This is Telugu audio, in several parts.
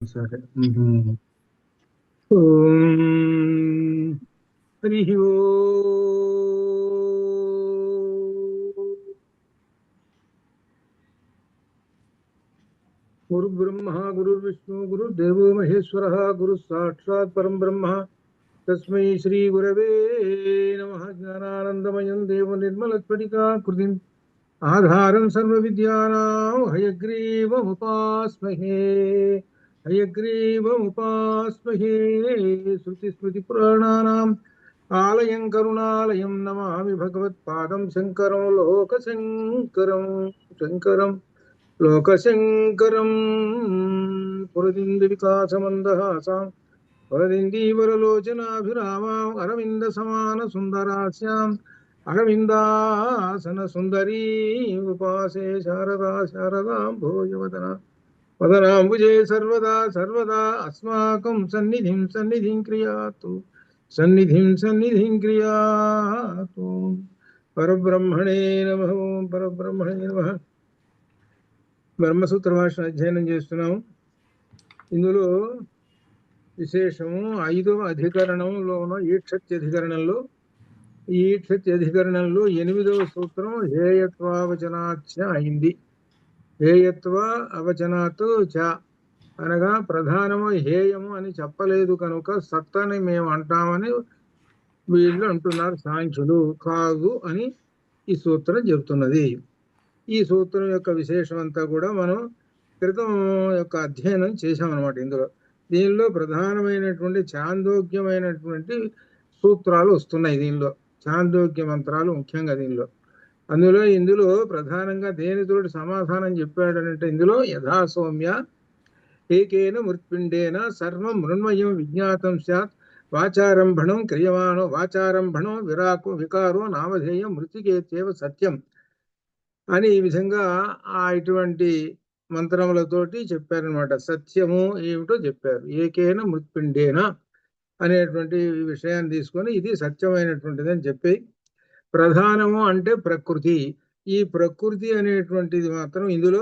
సరే. ఓం హరి గురు బ్రహ్మ గురు విష్ణు గురు దేవో మహేశ్వర గురు సాక్షాత్ పరం బ్రహ్మ తస్మై శ్రీ గురవే నమః. జ్ఞానానందమయం దేవ నిర్మలస్ఫటికాకృతిం ఆధారం సర్వ విద్యానాం హయగ్రీవముపాస్మహే. హయగ్రీవముపాస్మహే. శృతి స్మృతి పురాణానాం ఆలయం కరుణాలయం నమామి భగవత్పాదం శంకరం శంకరం లోకశంకరం. పురదిందు వికాసమందహాసాం వరదిందీవరలోచనాభిరామాం అరవింద సమాన సుందరాస్యాం అరవిందాసన సుందరీ ఉపాసే శారదాం భోజవదన వదనాంబుజే సర్వదా అస్మాకం సన్నిధిం క్రియాతు. పరబ్రహ్మణే నమః. పరబ్రహ్మణే నమః. బ్రహ్మసూత్ర భాష అధ్యయనం చేస్తున్నాము. ఇందులో విశేషము 5వ అధికరణంలోనూ ఈక్షత్యధికరణంలో 8వ సూత్రం హేయత్వావచనాచ్య అయింది. హేయత్వ అవచనాత్ చ అనగా ప్రధానము హేయము అని చెప్పలేదు కనుక సత్తని మేము అంటామని వీళ్ళు అంటున్నారు. సాంఖ్యులు కాదు అని ఈ సూత్రం చెబుతున్నది. ఈ సూత్రం యొక్క విశేషం అంతా కూడా మనం క్రితం యొక్క అధ్యయనం చేశామన్నమాట. దీనిలో ప్రధానమైనటువంటి చాందోగ్యమైనటువంటి సూత్రాలు వస్తున్నాయి. దీనిలో చాందోగ్య మంత్రాలు ముఖ్యంగా ఇందులో ప్రధానంగా దేనితోటి సమాధానం చెప్పాడనంటే, ఇందులో యథాసౌమ్య ఏకేన మృత్పిండేన సర్వం మృణ్మయం విజ్ఞాతం స్యాత్ వాచారంభణం క్రియమాణో వాచారంభణం వికారో నామధేయం మృతికేత్యేవ సత్యం అని ఈ విధంగా ఇటువంటి మంత్రములతోటి చెప్పారనమాట. సత్యము ఏమిటో చెప్పారు. ఏకేన మృత్పిండేన అనేటువంటి విషయాన్ని తీసుకొని ఇది సత్యమైనటువంటిది అని చెప్పి, ప్రధానము అంటే ప్రకృతి. ఈ ప్రకృతి అనేటువంటిది మాత్రం ఇందులో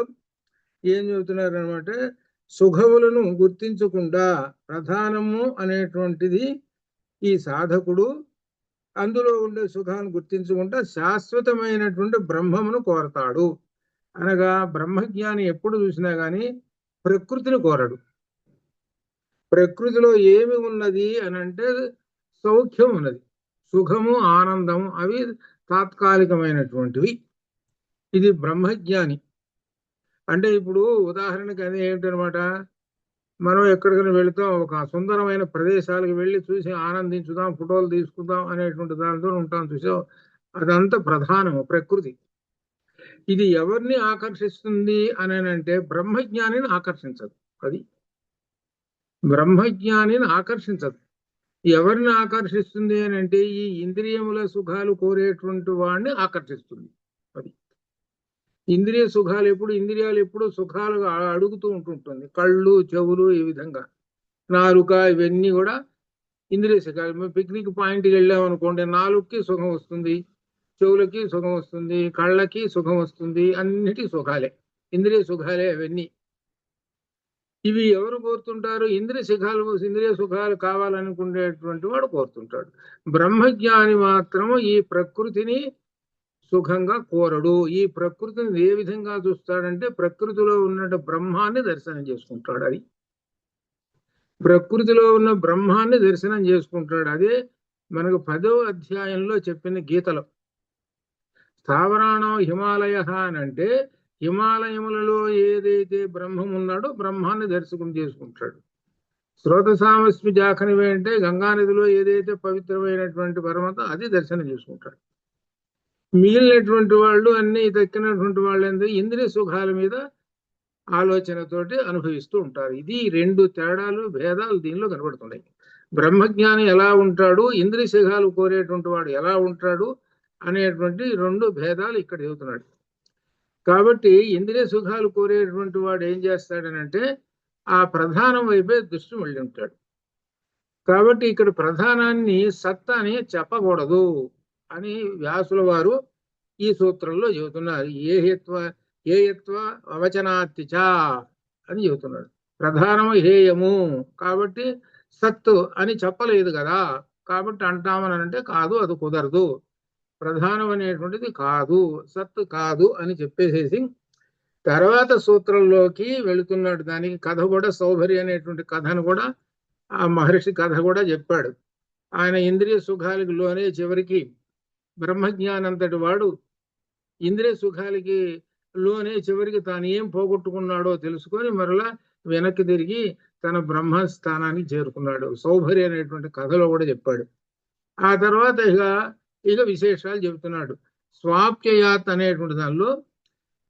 ఏం చెబుతున్నారు అనమాట, సుఖములను గుర్తించకుండా ప్రధానము అనేటువంటిది ఈ సాధకుడు అందులో ఉండే సుఖాన్ని గుర్తించకుండా శాశ్వతమైనటువంటి బ్రహ్మమును కోరతాడు. అనగా బ్రహ్మజ్ఞాని ఎప్పుడు చూసినా గాని ప్రకృతిని కోరడు. ప్రకృతిలో ఏమి ఉన్నది అని అంటే సౌఖ్యం ఉన్నది, సుఖము, ఆనందము, అవి తాత్కాలికమైనటువంటివి. ఇది బ్రహ్మజ్ఞాని. అంటే ఇప్పుడు ఉదాహరణకి అది ఏమిటనమాట, మనం ఎక్కడికైనా వెళుతాం, ఒక సుందరమైన ప్రదేశాలకు వెళ్ళి చూసి ఆనందించుదాం, ఫోటోలు తీసుకుందాం అనేటువంటి దానితో ఉంటాం, చూసాం. అదంతా ప్రధానము ప్రకృతి. ఇది ఎవరిని ఆకర్షిస్తుంది అని అంటే బ్రహ్మజ్ఞానిని ఆకర్షించదు. అది బ్రహ్మజ్ఞానిని ఆకర్షించదు. ఎవరిని ఆకర్షిస్తుంది అని అంటే ఈ ఇంద్రియముల సుఖాలు కోరేటువంటి వాడిని ఆకర్షిస్తుంది. అది ఇంద్రియ సుఖాలు ఇంద్రియాలు ఎప్పుడు సుఖాలు అడుగుతూ ఉంటుంటుంది. కళ్ళు, చెవులు, ఈ విధంగా నాలుక, ఇవన్నీ కూడా ఇంద్రియ సుఖాలు. పిక్నిక్ పాయింట్కి వెళ్ళామనుకోండి, నాలుగుకి సుఖం వస్తుంది, చెవులకి సుఖం వస్తుంది, కళ్ళకి సుఖం వస్తుంది, అన్నిటి సుఖాలే, ఇంద్రియ సుఖాలే అవన్నీ. ఇవి ఎవరు కోరుతుంటారు? ఇంద్రియ సుఖాలు కావాలనుకునేటువంటి వాడు కోరుతుంటాడు. బ్రహ్మజ్ఞాని మాత్రము ఈ ప్రకృతిని సుఖంగా కోరడు. ఈ ప్రకృతిని ఏ విధంగా చూస్తాడంటే ప్రకృతిలో ఉన్న బ్రహ్మాన్ని దర్శనం చేసుకుంటాడు. అది ప్రకృతిలో ఉన్న బ్రహ్మాన్ని దర్శనం చేసుకుంటాడు. అదే మనకు 10వ అధ్యాయంలో చెప్పిన గీతలో స్థావరాణం హిమాలయ అని అంటే హిమాలయములలో ఏదైతే బ్రహ్మం ఉన్నాడో బ్రహ్మాన్ని దర్శనం చేసుకుంటాడు. శ్రోతసామస్మి జాఖనివే అంటే గంగానదిలో ఏదైతే పవిత్రమైనటువంటి పరమత అది దర్శనం చేసుకుంటాడు. మిగిలినటువంటి వాళ్ళు అన్ని దక్కినటువంటి వాళ్ళు ఇంద్రియ సుఖాల మీద ఆలోచనతోటి అనుభవిస్తూ ఉంటారు. ఇది 2 తేడాలు, భేదాలు దీనిలో కనబడుతున్నాయి. బ్రహ్మజ్ఞాని ఎలా ఉంటాడు, ఇంద్రియ సుఖాలు కోరేటువంటి వాడు ఎలా ఉంటాడు అనేటువంటి 2 భేదాలు ఇక్కడ చెబుతున్నాడు. కాబట్టి ఇంద్రియ సుఖాలు కోరేటువంటి వాడు ఏం చేస్తాడనంటే ఆ ప్రధానం వైపే దృష్టి మళ్ళీ ఉంటాడు. కాబట్టి ఇక్కడ ప్రధానాన్ని సత్తా అని చెప్పకూడదు అని వ్యాసుల వారు ఈ సూత్రంలో చెబుతున్నారు. ఏయత్వ అవచనాత్తిచ అని చెబుతున్నాడు. ప్రధానము హేయము కాబట్టి సత్తు అని చెప్పలేదు కదా, కాబట్టి అంటామని అంటే కాదు, అది కుదరదు. ప్రధానం అనేటువంటిది కాదు, సత్తు కాదు అని చెప్పేసేసి తర్వాత సూత్రంలోకి వెళుతున్నాడు. దానికి కథ కూడా సౌభరి అనేటువంటి కథను కూడా ఆ మహర్షి కథ కూడా చెప్పాడు. ఆయన ఇంద్రియ సుఖాలకు లోనే చివరికి బ్రహ్మజ్ఞానంతటి వాడు ఇంద్రియ సుఖాలకి లోనే చివరికి తాను ఏం పోగొట్టుకున్నాడో తెలుసుకొని మరలా వెనక్కి తిరిగి తన బ్రహ్మస్థానానికి చేరుకున్నాడు. సౌభరి అనేటువంటి కథలో కూడా చెప్పాడు. ఆ తర్వాత ఇక విశేషాలు చెబుతున్నాడు. స్వాప్యయాత్ అనేటువంటి దానిలో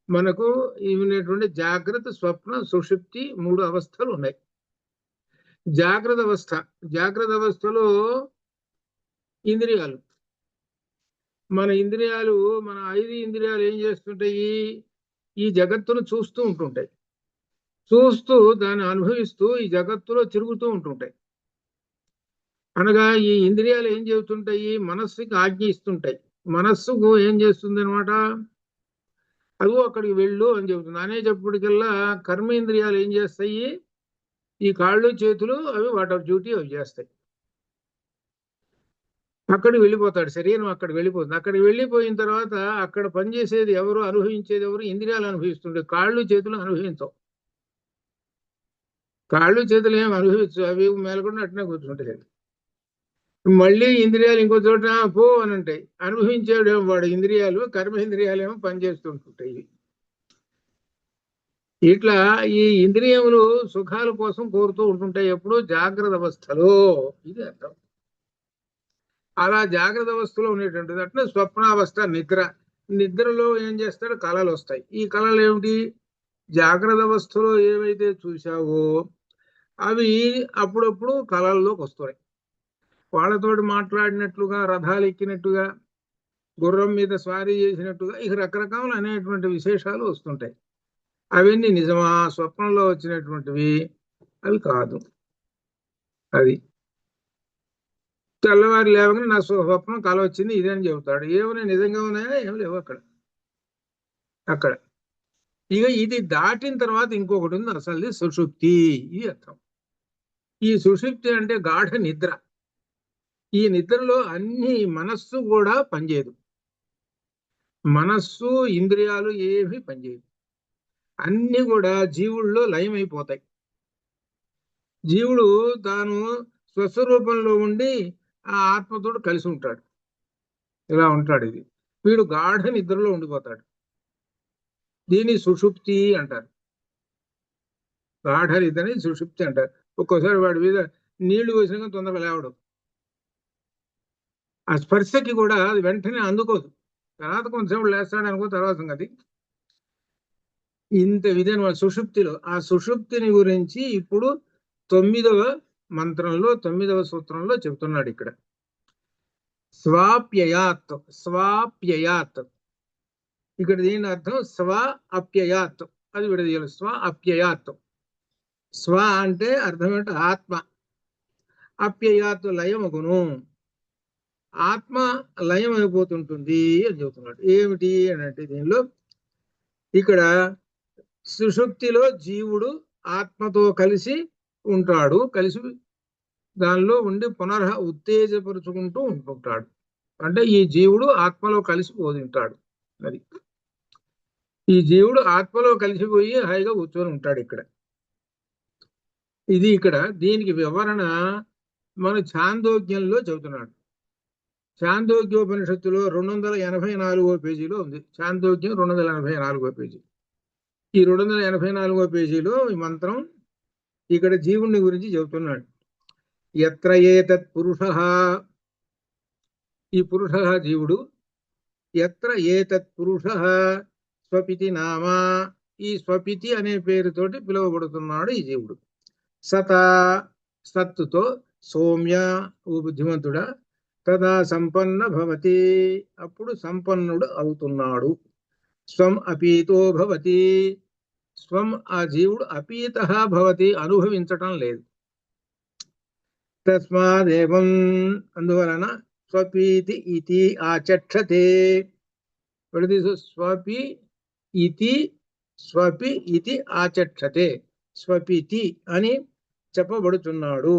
మనకు ఇవినటువంటి జాగ్రత్త, స్వప్న, సుషుప్తి 3 అవస్థలు ఉన్నాయి. జాగ్రత్త అవస్థలో ఇంద్రియాలు, మన 5 ఇంద్రియాలు ఏం చేస్తుంటాయి? ఈ జగత్తును చూస్తూ ఉంటుంటాయి. చూస్తూ దాన్ని అనుభవిస్తూ ఈ జగత్తులో తిరుగుతూ ఉంటుంటాయి. అనగా ఈ ఇంద్రియాలు ఏం చెబుతుంటాయి? మనస్సుకి ఆజ్ఞ ఇస్తుంటాయి. మనస్సుకు ఏం చేస్తుంది అనమాట? అదిగో అక్కడికి వెళ్ళు అని చెబుతుంది. అనేటప్పటికల్లా కర్మేంద్రియాలు ఏం చేస్తాయి? ఈ కాళ్ళు చేతులు అవి వాటి డ్యూటీ అవి చేస్తాయి. అక్కడికి వెళ్ళిపోతాడు, శరీరం అక్కడికి వెళ్ళిపోతుంది. అక్కడికి వెళ్ళిపోయిన తర్వాత అక్కడ పనిచేసేది ఎవరు, అనుభవించేది ఎవరు? ఇంద్రియాలు అనుభవిస్తుండే. కాళ్ళు చేతులు అనుభవించవు. కాళ్ళు చేతులు ఏమి అనుభవించు, అవి మేలకుండా అట్నే కూర్చుంటాయి. మళ్ళీ ఇంద్రియాలు ఇంకో చోట పో అని ఉంటాయి. అనుభవించేవాడు వాడు ఇంద్రియాలు, కర్మేంద్రియాలు ఏమో పనిచేస్తుంటుంటాయి. ఇట్లా ఈ ఇంద్రియములు సుఖాల కోసం కోరుతూ ఉంటుంటాయి. ఎప్పుడు? జాగ్రత్త అవస్థలో. ఇది అర్థం. అలా జాగ్రత్త అవస్థలో ఉండేటువంటిది. అట్లా స్వప్నావస్థ, నిద్రలో ఏం చేస్తాడు? కళలు వస్తాయి. ఈ కళలు ఏమిటి? జాగ్రత్త అవస్థలో ఏవైతే చూశావో అవి అప్పుడప్పుడు కళల్లోకి వస్తున్నాయి. వాళ్ళతోటి మాట్లాడినట్లుగా, రథాలు ఎక్కినట్టుగా, గుర్రం మీద స్వారీ చేసినట్టుగా ఇక రకరకాల అనేటువంటి విశేషాలు వస్తుంటాయి. అవన్నీ నిజమా? స్వప్నంలో వచ్చినటువంటివి అవి కాదు. అది తెల్లవారు లేవగానే నా స్వప్నం కళ వచ్చింది ఇదని చెబుతాడు. ఏమైనా నిజంగా ఉన్నాయా? ఏం లేవు అక్కడ. ఇక ఇది దాటిన తర్వాత ఇంకొకటి ఉంది, అసలు సుషుప్తి. ఇది అర్థం. ఈ సుషుప్తి అంటే గాఢ నిద్ర. ఈ నిద్రలో అన్ని మనస్సు కూడా పనిచేయదు. మనస్సు, ఇంద్రియాలు ఏవి పనిచేయదు. అన్ని కూడా జీవుల్లో లయమైపోతాయి. జీవుడు తాను స్వస్వరూపంలో ఉండి ఆ ఆత్మతోడు కలిసి ఉంటాడు. ఇలా ఉంటాడు. ఇది వీడు గాఢ నిద్రలో ఉండిపోతాడు. దీన్ని సుషుప్తి అంటారు. గాఢ నిద్రని సుషుప్తి అంటారు. ఒక్కోసారి వాడి మీద నీళ్లు వేసినా తొందరగా లేవడం. ఆ స్పర్శకి కూడా అది వెంటనే అందుకోదు. తర్వాత కొంచెంసేపు లేస్తాడు అనుకో, తర్వాత సంగతి. ఇంత విధంగా సుషుప్తిలో, ఆ సుషుప్తిని గురించి ఇప్పుడు 9వ మంత్రంలో 9వ సూత్రంలో చెప్తున్నాడు. ఇక్కడ స్వాప్యయాత్. ఇక్కడ దీని అర్థం స్వ అప్యయాత్. అది విడదీయాలి. స్వ అప్యయాత్. స్వ అంటే అర్థం ఏంటంటే ఆత్మ. అప్యయాత్ లయమగును. ఆత్మ లయం అయిపోతుంటుంది అని చెబుతున్నాడు. ఏమిటి అని అంటే దీనిలో ఇక్కడ సుషుప్తిలో జీవుడు ఆత్మతో కలిసి ఉంటాడు. కలిసి దానిలో ఉండి ఉత్తేజపరుచుకుంటూ ఉంటుంటాడు. అంటే ఈ జీవుడు ఆత్మలో కలిసిపోయి ఉంటాడు. అది ఈ జీవుడు ఆత్మలో కలిసిపోయి హాయిగా కూర్చొని ఉంటాడు. ఇది ఇక్కడ దీనికి వివరణ మన ఛాందోగ్యంలో చెబుతున్నాడు. ఛాందోగ్యోపనిషత్తులో 284వ పేజీలో ఉంది. ఛాందోగ్యం 284వ పేజీ. ఈ 284వ పేజీలో ఈ మంత్రం ఇక్కడ జీవుని గురించి చెబుతున్నాడు. యత్ర ఏతత్ పురుషః. ఈ పురుషః జీవుడు. యత్ర ఏతత్ పురుషః స్వపితి నామ. ఈ స్వపితి అనే పేరుతోటి పిలువబడుతున్నాడు ఈ జీవుడు. సత్తుతో సౌమ్య, ఓ బుద్ధిమంతుడా, తదా సంపన్న భవతి, అప్పుడు సంపన్నుడు అవుతున్నాడు. స్వం అపీతో భవతి. స్వం ఆ జీవుడు అపీత భవతి, అనుభవించటం లేదు. తస్మాదేవం అందువలన స్వపీతి ఇతి ఆచక్షతే. స్వపి ఇతి ఆచక్షతే. స్వపితి అని చెప్పబడుతున్నాడు.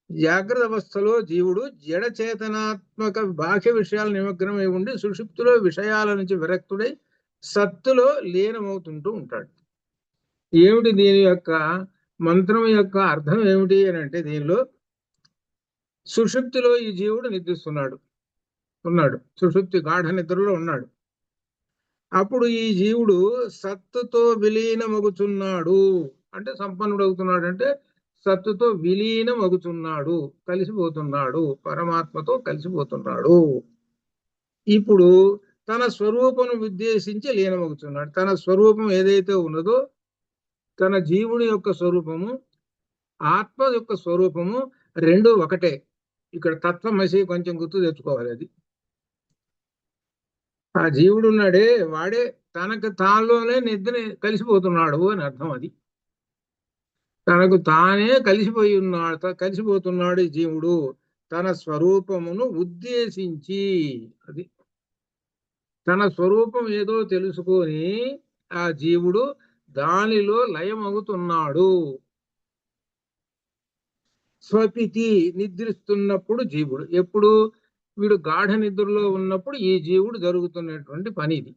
జాగ్రత్త అవస్థలో జీవుడు జడ చేతనాత్మక బాహ్య విషయాల నిమగ్నమై ఉండి సుషుప్తిలో విషయాల నుంచి విరక్తుడై సత్తులో లీనమవుతుంటూ ఉంటాడు. ఏమిటి దీని యొక్క మంత్రం యొక్క అర్థం ఏమిటి అని అంటే, దీనిలో సుషుప్తిలో ఈ జీవుడు నిద్రిస్తున్నాడు, సుషుప్తి గాఢ నిద్రలో ఉన్నాడు. అప్పుడు ఈ జీవుడు సత్తుతో విలీనమగుచున్నాడు అంటే సంపన్నుడు అవుతున్నాడు, అంటే సత్తుతో విలీనమగుచున్నాడు, కలిసిపోతున్నాడు, పరమాత్మతో కలిసిపోతున్నాడు. ఇప్పుడు తన స్వరూపను ఉద్దేశించి లీనమగుతున్నాడు. తన స్వరూపం ఏదైతే ఉన్నదో, తన జీవుని యొక్క స్వరూపము, ఆత్మ యొక్క స్వరూపము రెండు ఒకటే. ఇక్కడ తత్వమసి కొంచెం గుర్తు తెచ్చుకోవాలి. అది ఆ జీవుడు ఉన్నాడే, వాడే తనకు తానులోనే నిద్రని కలిసిపోతున్నాడు అని అర్థం. అది తనకు తానే కలిసిపోతున్నాడు ఈ జీవుడు తన స్వరూపమును ఉద్దేశించి. అది తన స్వరూపం ఏదో తెలుసుకొని ఆ జీవుడు దానిలో లయమవుతున్నాడు. స్వపితి నిద్రిస్తున్నప్పుడు జీవుడు, ఎప్పుడు వీడు గాఢ నిద్రలో ఉన్నప్పుడు ఈ జీవుడు జరుగుతున్నటువంటి పని ఇది.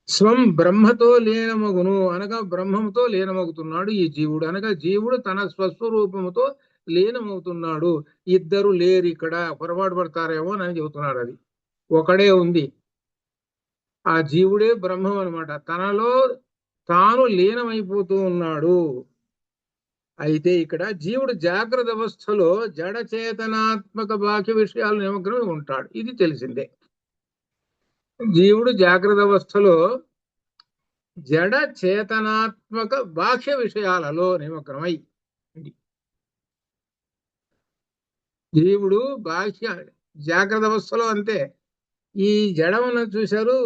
స్వం బ్రహ్మతో లీనమగును అనగా బ్రహ్మముతో లీనమవుతున్నాడు ఈ జీవుడు, అనగా జీవుడు తన స్వస్వరూపముతో లీనమవుతున్నాడు. ఇద్దరు లేరు ఇక్కడ, పొరపాటు పడతారేమో అని చెబుతున్నాడు. అది ఒకడే ఉంది, ఆ జీవుడే బ్రహ్మం అనమాట. తనలో తాను లీనమైపోతూ ఉన్నాడు. అయితే ఇక్కడ జీవుడు జాగ్రత్త అవస్థలో జడ చేతనాత్మక బాహ్య విషయాలు నిమగ్నమై ఉంటాడు, ఇది తెలిసిందే. జీవుడు జాగ్రత్త అవస్థలో జడ చేతనాత్మక బాహ్య విషయాలలో నిమగ్నమై, జీవుడు బాహ్య జాగ్రత్త అవస్థలో అంతే. ఈ జడమును చూశారు,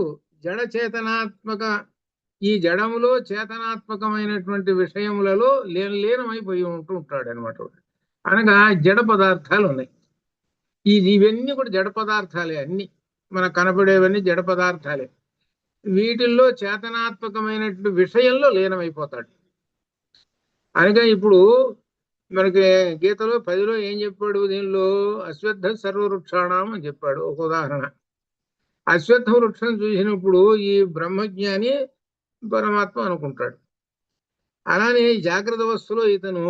జడ చేతనాత్మక, ఈ జడములో చేతనాత్మకమైనటువంటి విషయములలో లీనమైపోయి ఉంటూ ఉంటాడు అనమాట. అనగా జడ పదార్థాలు ఉన్నాయి, ఇవన్నీ కూడా జడ పదార్థాలే. అన్ని మనకు కనపడేవన్నీ జడ పదార్థాలే. వీటిల్లో చేతనాత్మకమైనటువంటి విషయంలో లీనమైపోతాడు. అనగా ఇప్పుడు మనకి గీతలో 10లో ఏం చెప్పాడు, దీనిలో అశ్వత్థ సర్వవృక్షాణం అని చెప్పాడు. ఒక ఉదాహరణ, అశ్వత్థ వృక్షం చూసినప్పుడు ఈ బ్రహ్మజ్ఞాని పరమాత్మ అనుకుంటాడు. అలానే జాగ్రత్త అవస్థలో ఇతను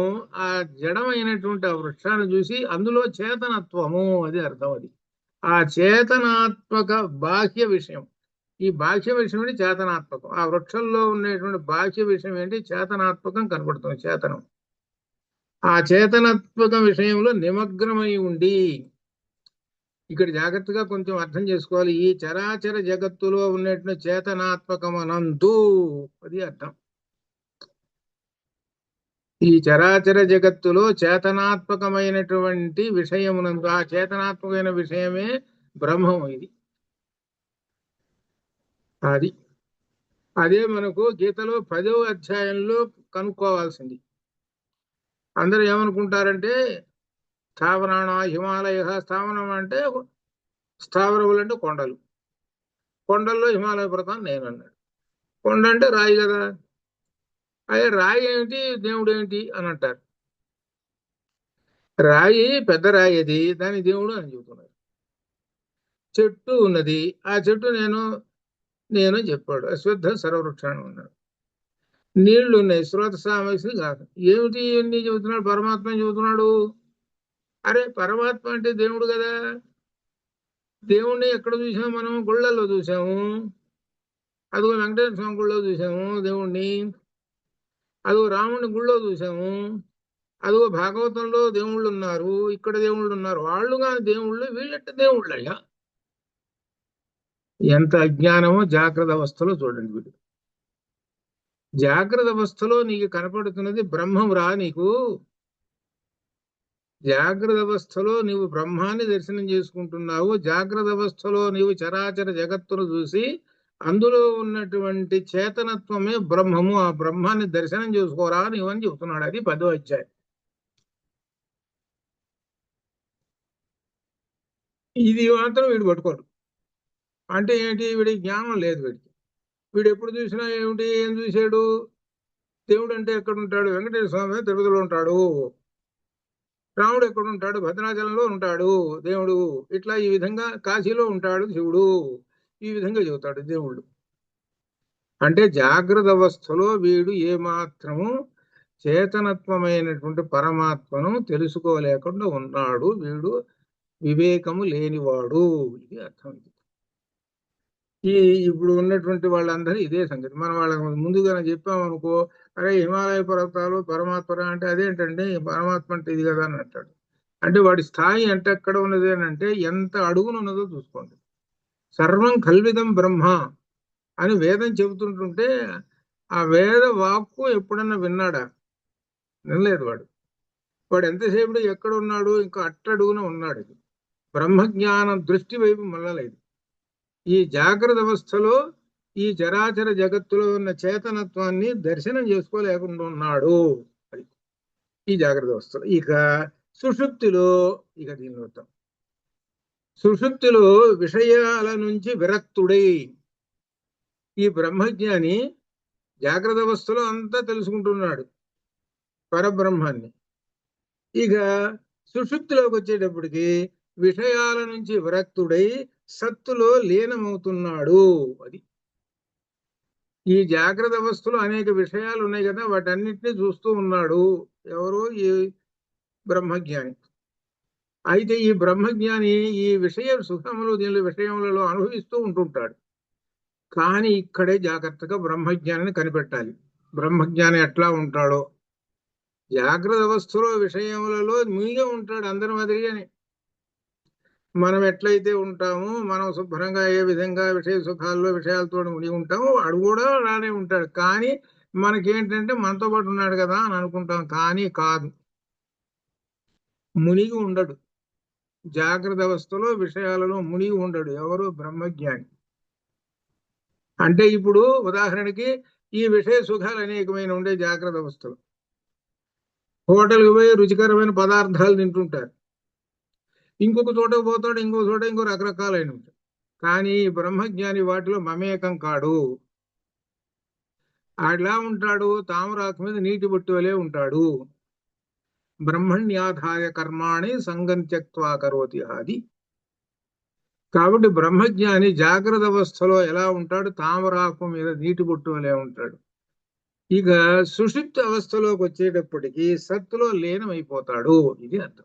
ఆ జడమైనటువంటి ఆ వృక్షాన్ని చూసి అందులో చేతనత్వము, అది అర్థం. అది ఆ చేతనాత్మక బాహ్య విషయం. ఈ బాహ్య విషయం ఏంటి? చేతనాత్మకం. ఆ వృక్షంలో ఉండేటువంటి బాహ్య విషయం ఏంటి? చేతనాత్మకం కనబడుతుంది, చేతనం. ఆ చేతనాత్మక విషయంలో నిమగ్నమై ఉండి, ఇక్కడ జాగ్రత్తగా కొంచెం అర్థం చేసుకోవాలి. ఈ చరాచర జగత్తులో ఉన్నటువంటి చేతనాత్మకమనందు, అది అర్థం. ఈ చరాచర జగత్తులో చేతనాత్మకమైనటువంటి విషయమునందు, ఆ చేతనాత్మకమైన విషయమే బ్రహ్మం. ఇది అది అదే మనకు గీతలో 10వ అధ్యాయంలో కనుక్కోవాల్సింది. అందరూ ఏమనుకుంటారంటే స్థావరాణ హిమాలయ, స్థావరం అంటే స్థావరములు అంటే కొండలు, కొండల్లో హిమాలయ పర్వతం నేను అన్నాడు. కొండ అంటే రాయి కదా, అదే రాయి ఏమిటి దేవుడు ఏమిటి అని అంటారు. రాయి పెద్ద రాయి, అది దాని దేవుడు అని చెబుతున్నారు. చెట్టు ఉన్నది, ఆ చెట్టు నేను చెప్పాడు, అశ్వత్థ సర్వవృక్షాన్ని ఉన్నాడు. నీళ్లు ఉన్నాయి, శ్రోత సామస్య కాదు. ఏమిటి ఇవన్నీ చెబుతున్నాడు? పరమాత్మ చెబుతున్నాడు. అరే పరమాత్మ అంటే దేవుడు కదా. దేవుణ్ణి ఎక్కడ చూసాము మనం? గుళ్ళల్లో చూసాము. అదిగో వెంకటేశ్వర స్వామి గుళ్ళో చూసాము దేవుణ్ణి, అదిగో రాముడిని గుళ్ళో చూసాము, అదిగో భాగవతంలో దేవుళ్ళు ఉన్నారు, ఇక్కడ దేవుళ్ళు ఉన్నారు. వాళ్ళు కాని దేవుళ్ళు, వీళ్ళెట్ట దేవుళ్ళయ్యా? ఎంత అజ్ఞానమో జాగ్రత్త అవస్థలో చూడండి. వీడు జాగ్రత్త అవస్థలో నీకు కనపడుతున్నది బ్రహ్మం రా. నీకు జాగ్రత్త అవస్థలో నీవు బ్రహ్మాన్ని దర్శనం చేసుకుంటున్నావు. జాగ్రత్త అవస్థలో నీవు చరాచర జగత్తును చూసి అందులో ఉన్నటువంటి చేతనత్వమే బ్రహ్మము. ఆ బ్రహ్మాన్ని దర్శనం చేసుకోరా నీవు అని చెబుతున్నాడు. అది 10వ అధ్యాయం. ఇది మాత్రం వీడు పట్టుకోడు. అంటే ఏంటి? వీడి జ్ఞానం లేదు వీడికి. వీడు ఎప్పుడు చూసినా ఏమిటి? ఏం చూశాడు? దేవుడు అంటే ఎక్కడుంటాడు? వెంకటేశ్వర స్వామి తిరుపతిలో ఉంటాడు. రాముడు ఎక్కడుంటాడు? భద్రాచలంలో ఉంటాడు దేవుడు. ఇట్లా ఈ విధంగా కాశీలో ఉంటాడు శివుడు. ఈ విధంగా చెబుతాడు దేవుళ్ళు. అంటే జాగ్రత్త అవస్థలో వీడు ఏమాత్రము చేతనత్వమైనటువంటి పరమాత్మను తెలుసుకోలేకుండా ఉన్నాడు. వీడు వివేకము లేనివాడు. ఇది అర్థం. ఈ ఇప్పుడు ఉన్నటువంటి వాళ్ళందరూ ఇదే సంగతి. మనం వాళ్ళకి ముందుగానే చెప్పామనుకో, అరే హిమాలయ పర్వతాలు పరమాత్మ అంటే అదేంటండి పరమాత్మ అంటే ఇది కదా అని అంటాడు. అంటే వాడి స్థాయి అంటే ఎక్కడ ఉన్నది అని అంటే ఎంత అడుగున ఉన్నదో చూసుకోండి. సర్వం కల్విదం బ్రహ్మ అని వేదం చెబుతుంటుంటే ఆ వేద వాక్కు ఎప్పుడన్నా విన్నాడా? వినలేదు వాడు. వాడు ఎంతసేపుడు ఎక్కడ ఉన్నాడు? ఇంకా అట్టడుగున ఉన్నాడు. బ్రహ్మజ్ఞానం దృష్టి వైపు మళ్ళలేదు. ఈ జాగ్రత్త అవస్థలో ఈ చరాచర జగత్తులో ఉన్న చేతనత్వాన్ని దర్శనం చేసుకోలేకుండా ఉన్నాడు. అది ఈ జాగ్రత్త అవస్థలో. ఇక సుషుప్తిలో ఇక దీని అర్థం, సుషుప్తిలో విషయాల నుంచి విరక్తుడై ఈ బ్రహ్మజ్ఞాని జాగ్రత్త అవస్థలో అంతా తెలుసుకుంటున్నాడు పరబ్రహ్మాన్ని. ఇక సుషుప్తిలోకి వచ్చేటప్పటికి విషయాల నుంచి విరక్తుడై సత్తులో లీనమవుతున్నాడు. అది ఈ జాగ్రత్త అవస్థలో అనేక విషయాలు ఉన్నాయి కదా, వాటన్నిటినీ చూస్తూ ఉన్నాడు ఎవరు? ఈ బ్రహ్మజ్ఞాని. అయితే ఈ బ్రహ్మజ్ఞాని ఈ విషయ సుఖములు దీని విషయములలో అనుభవిస్తూ ఉంటుంటాడు. కానీ ఇక్కడే జాగ్రత్తగా బ్రహ్మజ్ఞానిని కనిపెట్టాలి. బ్రహ్మజ్ఞాని ఎట్లా ఉంటాడో, జాగ్రత్త అవస్థలో విషయములలో మునిగే ఉంటాడు అందరి మాదిరిగానే. మనం ఎట్లయితే ఉంటామో, మనం శుభ్రంగా ఏ విధంగా విషయ సుఖాల్లో విషయాలతో మునిగి ఉంటామో వాడు కూడా అలానే ఉంటాడు. కానీ మనకేంటంటే మనతో పాటు ఉన్నాడు కదా అని అనుకుంటాం, కానీ కాదు, మునిగి ఉండడు. జాగ్రత్త అవస్థలో విషయాలలో మునిగి ఉండడు ఎవరు? బ్రహ్మజ్ఞాని. అంటే ఇప్పుడు ఉదాహరణకి ఈ విషయ సుఖాలు అనేకమైన ఉండే జాగ్రత్త అవస్థలు. హోటల్కి పోయి రుచికరమైన పదార్థాలు తింటుంటారు, ఇంకొక చోటకు పోతాడు, ఇంకో చోట ఇంకో రకరకాలైన ఉంటాయి. కానీ బ్రహ్మజ్ఞాని వాటిలో మమేకం కాడు. అట్లా ఉంటాడు, తామరాకు మీద నీటి బొట్టు వలె ఉంటాడు. బ్రహ్మణ్యాధాయ కర్మాణి సంగం త్యక్త్వా కరోతి అది. కాబట్టి బ్రహ్మజ్ఞాని జాగ్రత్త అవస్థలో ఎలా ఉంటాడు? తామరాకు మీద నీటి బొట్టు వలె ఉంటాడు. ఇక సుషుప్త అవస్థలోకి వచ్చేటప్పటికి సత్తులో లీనమైపోతాడు. ఇది అర్థం.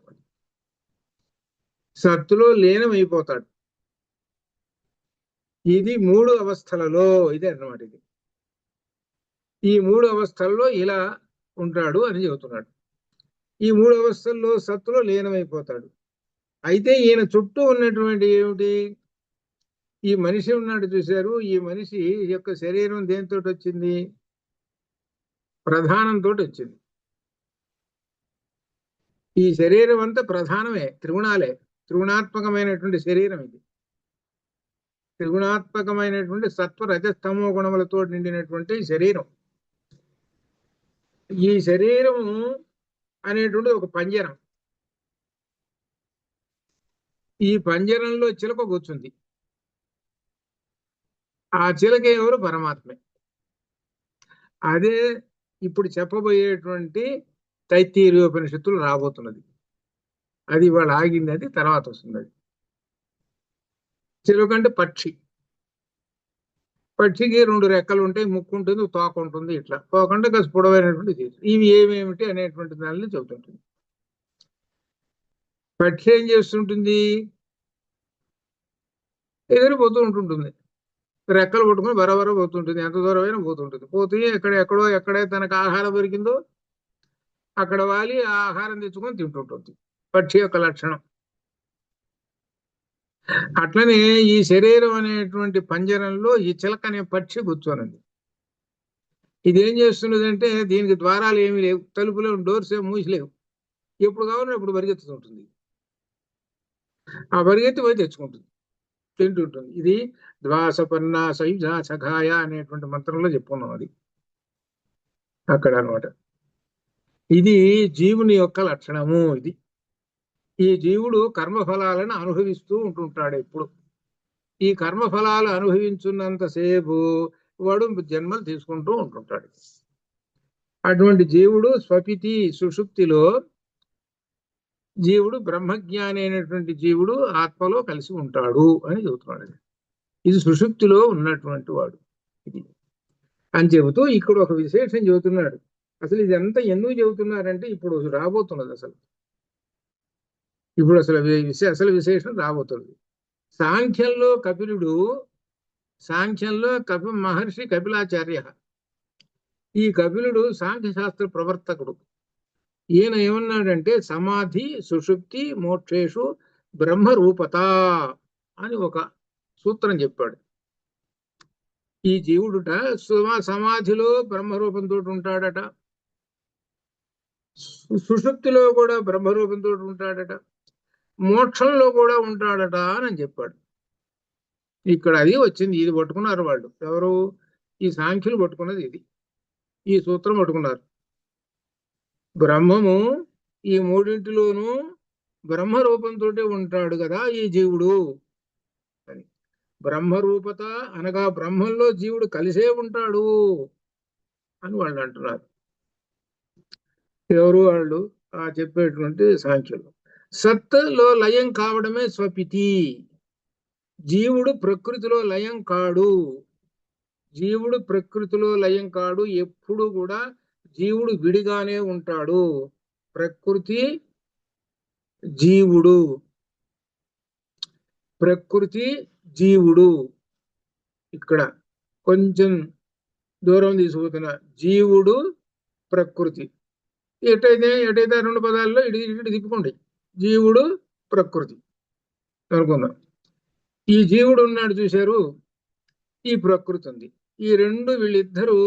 సత్తులో లీనమైపోతాడు. ఇది 3 అవస్థలలో ఇది అన్నమాట. ఇది ఈ 3 అవస్థల్లో ఇలా ఉంటాడు అని చెబుతున్నాడు. ఈ 3 అవస్థల్లో సత్తులో లీనమైపోతాడు. అయితే ఈయన చుట్టూ ఉన్నటువంటి ఏమిటి? ఈ మనిషి ఉన్నాడు చూశారు, ఈ మనిషి యొక్క శరీరం దేంతో వచ్చింది? ప్రధానంతో వచ్చింది. ఈ శరీరం అంతా ప్రధానమే, త్రిగుణాలే. త్రిగుణాత్మకమైనటువంటి శరీరం ఇది. త్రిగుణాత్మకమైనటువంటి సత్వ రజస్తమో గుణములతో నిండినటువంటి శరీరం. ఈ శరీరం అనేటువంటి ఒక పంజరం. ఈ పంజరంలో చిలక కూర్చుంది. ఆ చిలక ఎవరు? పరమాత్మే. అదే ఇప్పుడు చెప్పబోయేటువంటి తైత్తీరీయోపనిషత్తులు రాబోతున్నది. అది ఇవాళ ఆగింది, అది తర్వాత వస్తుంది. అది చిలుక అంటే పక్షి. పక్షికి 2 రెక్కలు ఉంటాయి, ముక్కు ఉంటుంది, తోక ఉంటుంది. ఇట్లా తోకంటే కాస్త పొడవైనటువంటి చేతి. ఇవి ఏమేమిటి అనేటువంటి దాన్ని చెబుతుంటుంది. పక్షి ఏం చేస్తుంటుంది? ఎగిరిపోతూ ఉంటుంటుంది, రెక్కలు పట్టుకుని బరబర పోతుంటుంది, ఎంత దూరమైనా పోతుంటుంది. పోతే ఎక్కడే తనకు ఆహారం దొరికిందో అక్కడ వాలి ఆ ఆహారం తెచ్చుకొని తింటుంటుంది. పక్షి యొక్క లక్షణం. అట్లనే ఈ శరీరం అనేటువంటి పంజరంలో ఈ చిలక అనే పక్షి కూర్చోనుంది. ఇదేం చేస్తున్నదంటే దీనికి ద్వారాలు ఏమీ లేవు, తలుపులు డోర్స్ ఏమి మూసిలేవు. ఎప్పుడు కావాలో అప్పుడు పరిగెత్తుతుంటుంది. ఆ పరిగెత్తి పోయి తెచ్చుకుంటుంది, తింటుంటుంది. ఇది ద్వాసపన్న సైజ సఖాయ అనేటువంటి మంత్రంలో చెప్పుకున్నాం. అది అక్కడ అనమాట. ఇది జీవుని యొక్క లక్షణము. ఇది ఈ జీవుడు కర్మఫలాలను అనుభవిస్తూ ఉంటుంటాడు ఎప్పుడు. ఈ కర్మఫలాలు అనుభవించున్నంతసేపు వాడు జన్మలు తీసుకుంటూ ఉంటుంటాడు. అటువంటి జీవుడు స్వపితి సుషుప్తిలో జీవుడు బ్రహ్మజ్ఞాని అయినటువంటి జీవుడు ఆత్మలో కలిసి ఉంటాడు అని చెబుతున్నాడు. ఇది సుషుప్తిలో ఉన్నటువంటి వాడు ఇది అని చెబుతూ ఇక్కడ ఒక విశేషం చెబుతున్నాడు. అసలు ఇదంతా ఎందుకు చెబుతున్నారంటే ఇప్పుడు రాబోతున్నది అసలు అసలు విశేషం రాబోతున్నది. సాంఖ్యంలో కపి మహర్షి కపిలాచార్య, ఈ కపిలుడు సాంఖ్య శాస్త్ర ప్రవర్తకుడు. ఈయన ఏమన్నాడంటే సమాధి సుషుప్తి మోక్షేషు బ్రహ్మరూపత అని ఒక సూత్రం చెప్పాడు. ఈ జీవుడుట సమాధిలో బ్రహ్మరూపంతో ఉంటాడట, సుషుప్తిలో కూడా బ్రహ్మరూపంతో ఉంటాడట, మోక్షంలో కూడా ఉంటాడట అని చెప్పాడు. ఇక్కడ అది వచ్చింది. ఇది పట్టుకున్నారు వాళ్ళు. ఎవరు? ఈ సాంఖ్యులు పట్టుకున్నది ఇది, ఈ సూత్రం పట్టుకున్నారు. బ్రహ్మము ఈ మూడింటిలోనూ బ్రహ్మరూపంతో ఉంటాడు కదా ఈ జీవుడు అని. బ్రహ్మరూపత అనగా బ్రహ్మంలో జీవుడు కలిసే ఉంటాడు అని వాళ్ళు అంటున్నారు. ఎవరు వాళ్ళు? చెప్పేటువంటి సాంఖ్యులు. సత్తులో లయం కావడమే స్వపితి. జీవుడు ప్రకృతిలో లయం కాడు. జీవుడు ప్రకృతిలో లయం కాడు. ఎప్పుడు కూడా జీవుడు విడిగానే ఉంటాడు. ప్రకృతి జీవుడు, ప్రకృతి జీవుడు. ఇక్కడ కొంచెం దూరం తీసుకుపోతున్నా. జీవుడు ప్రకృతి. ఎటైతే రెండు పదాల్లో ఇటు తిప్పుకోండి. జీవుడు ప్రకృతి అనుకుందాం. ఈ జీవుడు ఉన్నాడు చూశారు, ఈ ప్రకృతి ఉంది. ఈ రెండు వీళ్ళిద్దరూ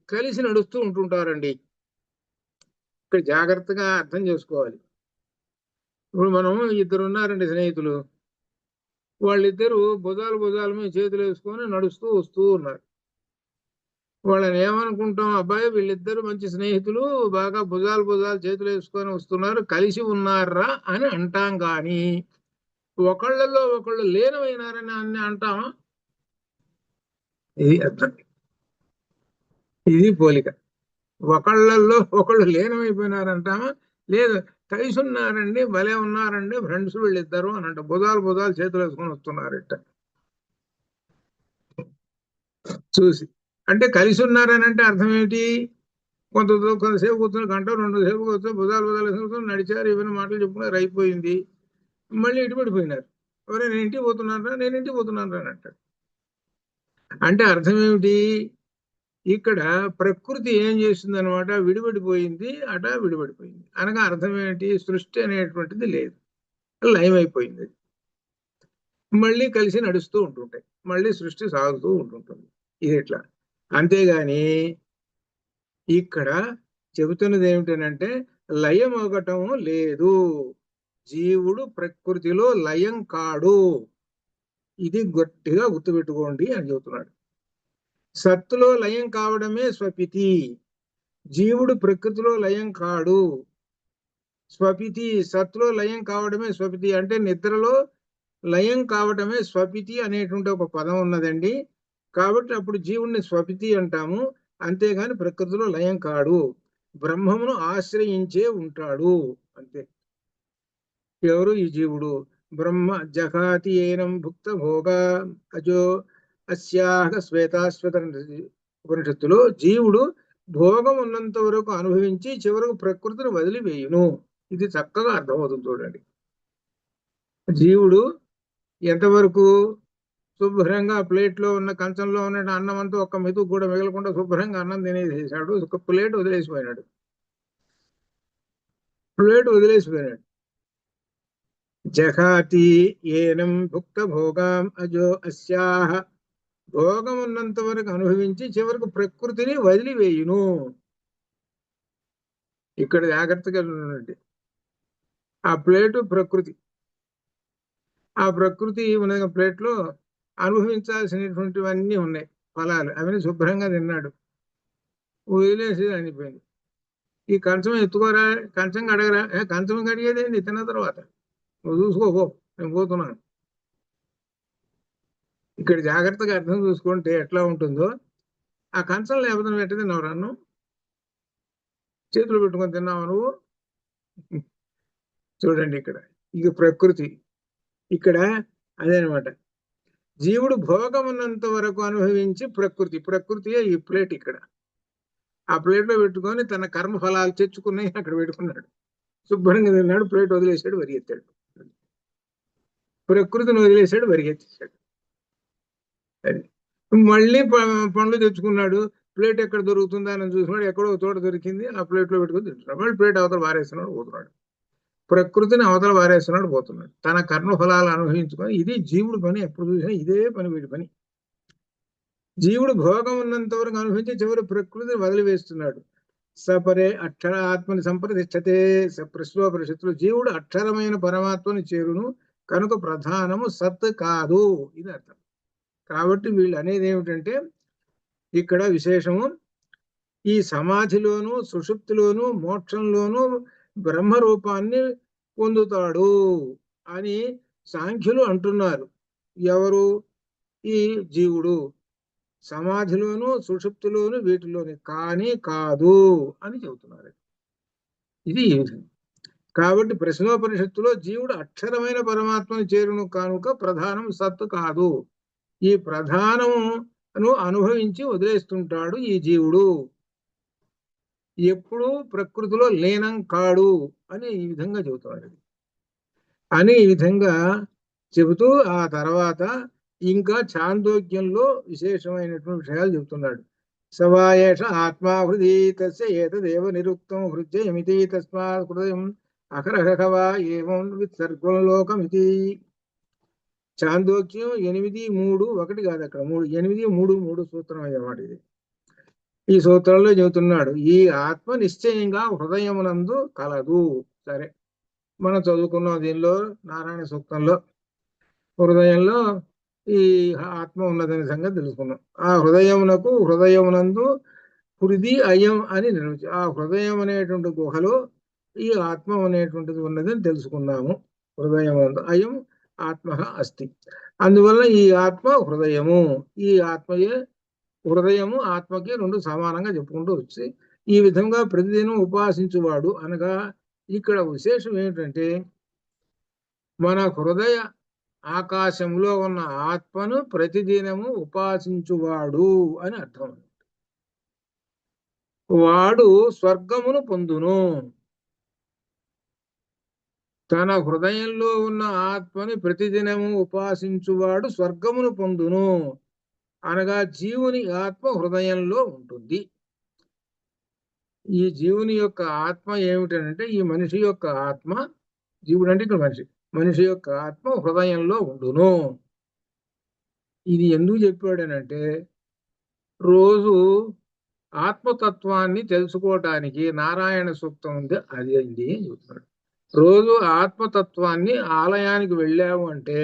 కలిసి నడుస్తూ ఉంటుంటారండి. ఇక్కడ జాగ్రత్తగా అర్థం చేసుకోవాలి. ఇప్పుడు మనం ఇద్దరు ఉన్నారండి స్నేహితులు. వాళ్ళిద్దరూ భుజాల మీద చేతులు వేసుకొని నడుస్తూ వస్తూ ఉన్నారు. వాళ్ళని ఏమనుకుంటాం? అబ్బాయి వీళ్ళిద్దరు మంచి స్నేహితులు, బాగా భుజాలు చేతులు వేసుకొని వస్తున్నారు, కలిసి ఉన్నారా అని అంటాం. కానీ ఒకళ్ళలో ఒకళ్ళు లీనమైనారని అంటామా? ఇది అర్థం, ఇది పోలిక. ఒకళ్ళల్లో ఒకళ్ళు లీనమైపోయినారంటామా? లేదు, కలిసి ఉన్నారండి, భలే ఉన్నారండి ఫ్రెండ్స్ వీళ్ళిద్దరు అని అంట. భుజాలు చేతులు వేసుకొని వస్తున్నారట చూసి. అంటే కలిసి ఉన్నారని అంటే అర్థం ఏమిటి? కొంతసేపు కూర్చొని గంట 2 సేపు కూర్చొని భుజాలు వేసుకొని నడిచారు, ఇవన్నీ మాటలు చెప్పుకున్నారు, అయిపోయింది. మళ్ళీ ఇటు పడిపోయినారు. ఎవరే నేను ఇంటికి పోతున్నాను అని అంటాడు. అంటే అర్థం ఏమిటి? ఇక్కడ ప్రకృతి ఏం చేస్తుంది అనమాట? విడిపడిపోయింది అనగా అర్థం ఏంటి? సృష్టి అనేటువంటిది లేదు, లయమైపోయింది. మళ్ళీ కలిసి నడుస్తూ ఉంటుంటాయి, మళ్ళీ సృష్టి సాగుతూ ఉంటుంటుంది. ఇది ఎట్లా? అంతేగాని ఇక్కడ చెబుతున్నది ఏమిటనంటే లయం అవటం లేదు. జీవుడు ప్రకృతిలో లయం కాడు. ఇది గట్టిగా గుర్తుపెట్టుకోండి అని చెబుతున్నాడు. సత్తులో లయం కావడమే స్వపితి. జీవుడు ప్రకృతిలో లయం కాడు. స్వపితి, సత్తులో లయం కావడమే స్వపితి. అంటే నిద్రలో లయం కావడమే స్వపితి అనేటువంటి ఒక పదం ఉన్నదండి. కాబట్టి అప్పుడు జీవుడిని స్వపితి అంటాము. అంతేగాని ప్రకృతిలో లయం కాడు. బ్రహ్మమును ఆశ్రయించే ఉంటాడు అంతే. ఎవరు? ఈ జీవుడు. బ్రహ్మ జహాతి ఏనం భుక్త భోగ అజో అస్యాహ శ్వేతాశ్వత ఉపనిషత్తులో జీవుడు భోగం ఉన్నంత వరకు అనుభవించి చివరకు ప్రకృతిని వదిలివేయును. ఇది చక్కగా అర్థమవుతుంది చూడండి. జీవుడు ఎంతవరకు శుభ్రంగా ప్లేట్లో ఉన్న కంచంలో ఉన్న అన్నం అంతా ఒక్క మెతుకు కూడా మిగలకుండా శుభ్రంగా అన్నం తినేసేసాడు, ఒక ప్లేట్ వదిలేసిపోయినాడు. జహాతి ఏనం భుక్త భోగాం అజో అస్యాహ, భోగం ఉన్నంత వరకు అనుభవించి చివరకు ప్రకృతిని వదిలివేయును. ఇక్కడ జాగ్రత్తగా ఉండండి. ఆ ప్లేటు ప్రకృతి, ఆ ప్రకృతి ఉన్న ప్లేట్లో అనుభవించాల్సినటువంటివన్నీ ఉన్నాయి, ఫలాలు. అవన్నీ శుభ్రంగా తిన్నాడు, వదిలేసి అనిపోయింది. ఈ కంచం ఎత్తుకోరా, కంచం కడగరా. కంచం కడిగేదేంటి తిన్న తర్వాత? నువ్వు చూసుకోపో, నేను పోతున్నాను. ఇక్కడ జాగ్రత్తగా అర్థం చూసుకుంటే ఎట్లా ఉంటుందో. ఆ కంచం లేకపోతే నువ్వు ఎట్ట తిన్నావు అన్నం? చేతులు పెట్టుకొని తిన్నావు నువ్వు? చూడండి ఇక్కడ ఇక ప్రకృతి ఇక్కడ అదే అనమాట. జీవుడు భోగం ఉన్నంత వరకు అనుభవించి ప్రకృతియే ఈ ప్లేట్. ఇక్కడ ఆ ప్లేట్ లో పెట్టుకొని తన కర్మ ఫలాలు తెచ్చుకున్నాయి అక్కడ పెట్టుకున్నాడు, శుభ్రంగా తిన్నాడు, ప్లేట్ వదిలేశాడు, వరిగెత్తాడు. ప్రకృతిని వదిలేశాడు, వరిగెత్తేశాడు. అది మళ్ళీ పండ్లు తెచ్చుకున్నాడు, ప్లేట్ ఎక్కడ దొరుకుతుందా అని చూసినాడు, ఎక్కడో చోట దొరికింది, ఆ ప్లేట్ లో పెట్టుకుని తింటున్నాడు. మళ్ళీ ప్లేట్ అవతల వారేస్తున్నాడు, పోతున్నాడు. ప్రకృతిని అవతల వారేస్తున్నాడు, పోతున్నాడు. తన కర్మ ఫలాలు అనుభవించుకొని ఇది జీవుడు పని. ఎప్పుడు చూసినా ఇదే పని, వీడి పని. జీవుడు భోగం ఉన్నంత వరకు అనుభవించి చివరి ప్రకృతిని వదిలివేస్తున్నాడు. సపరే అక్షర ఆత్మని సంప్రతిష్టతే. ప్రశ్నోపనిషత్తులు జీవుడు అక్షరమైన పరమాత్మని చేరును కనుక ప్రధానము సత్ కాదు, ఇది అర్థం. కాబట్టి వీళ్ళు అనేది ఏమిటంటే ఇక్కడ విశేషము ఈ సమాధిలోను సుషుప్తిలోను మోక్షంలోను బ్రహ్మరూపాన్ని పొందుతాడు అని సాంఖ్యులు అంటున్నారు. ఎవరు? ఈ జీవుడు సమాధిలోను సుషుప్తిలోను వీటిలోని కానీ కాదు అని చెబుతున్నారు. ఇది కాబట్టి ప్రశ్నోపనిషత్తులో జీవుడు అక్షరమైన పరమాత్మను చేరును కనుక ప్రధానం సత్తు కాదు. ఈ ప్రధానమును అనుభవించి వదిలేస్తుంటాడు ఈ జీవుడు, ఎప్పుడు ప్రకృతిలో లీనం కాడు అని ఈ విధంగా చెబుతున్నాడు. అని ఈ విధంగా చెబుతూ ఆ తర్వాత ఇంకా ఛాందోగ్యంలో విశేషమైనటువంటి విషయాలు చెబుతున్నాడు. సవాయేష ఆత్మా హృది తస్య ఏతదేవ నిరుక్తం హృదయమితి తస్మాత్ హృదయం అహరహవా ఏవం విత్సర్గం లోకమితి. చాందోగ్యం 8:3, 1 కాదు అక్కడ 8:3 సూత్రం అన్నమాట ఇది. ఈ సూత్రంలో చెబుతున్నాడు ఈ ఆత్మ నిశ్చయంగా హృదయమునందు కలదు. సరే, మనం చదువుకున్నాం దీనిలో నారాయణ సూక్తంలో హృదయంలో ఈ ఆత్మ ఉన్నదని సంగతి తెలుసుకున్నాం. ఆ హృదయమునందు హృది అయం అని నిర్మించి ఆ హృదయం అనేటువంటి గుహలో ఈ ఆత్మ అనేటువంటిది ఉన్నదని తెలుసుకున్నాము. హృదయమునందు అయం ఆత్మ అస్తి. అందువల్ల ఈ ఆత్మ హృదయము, ఈ ఆత్మయే హృదయము ఆత్మకి రెండు సమానంగా చెప్పుకుంటూ వచ్చి ఈ విధంగా ప్రతిదినం ఉపాసించువాడు అనగా ఇక్కడ విశేషం ఏమిటంటే మన హృదయ ఆకాశంలో ఉన్న ఆత్మను ప్రతిదినము ఉపాసించువాడు అని అర్థం. వాడు స్వర్గమును పొందును. తన హృదయంలో ఉన్న ఆత్మని ప్రతిదినము ఉపాసించువాడు స్వర్గమును పొందును అనగా జీవుని ఆత్మ హృదయంలో ఉంటుంది. ఈ జీవుని యొక్క ఆత్మ ఏమిటంటే ఈ మనిషి యొక్క ఆత్మ, జీవుడు అంటే ఇక్కడ మనిషి యొక్క ఆత్మ హృదయంలో ఉండును. ఇది ఎందుకు చెప్పాడనంటే రోజు ఆత్మతత్వాన్ని తెలుసుకోవటానికి నారాయణ సూక్తం ఉంది, అది అయింది అని చెప్తున్నాడు. రోజు ఆత్మతత్వాన్ని ఆలయానికి వెళ్ళాము అంటే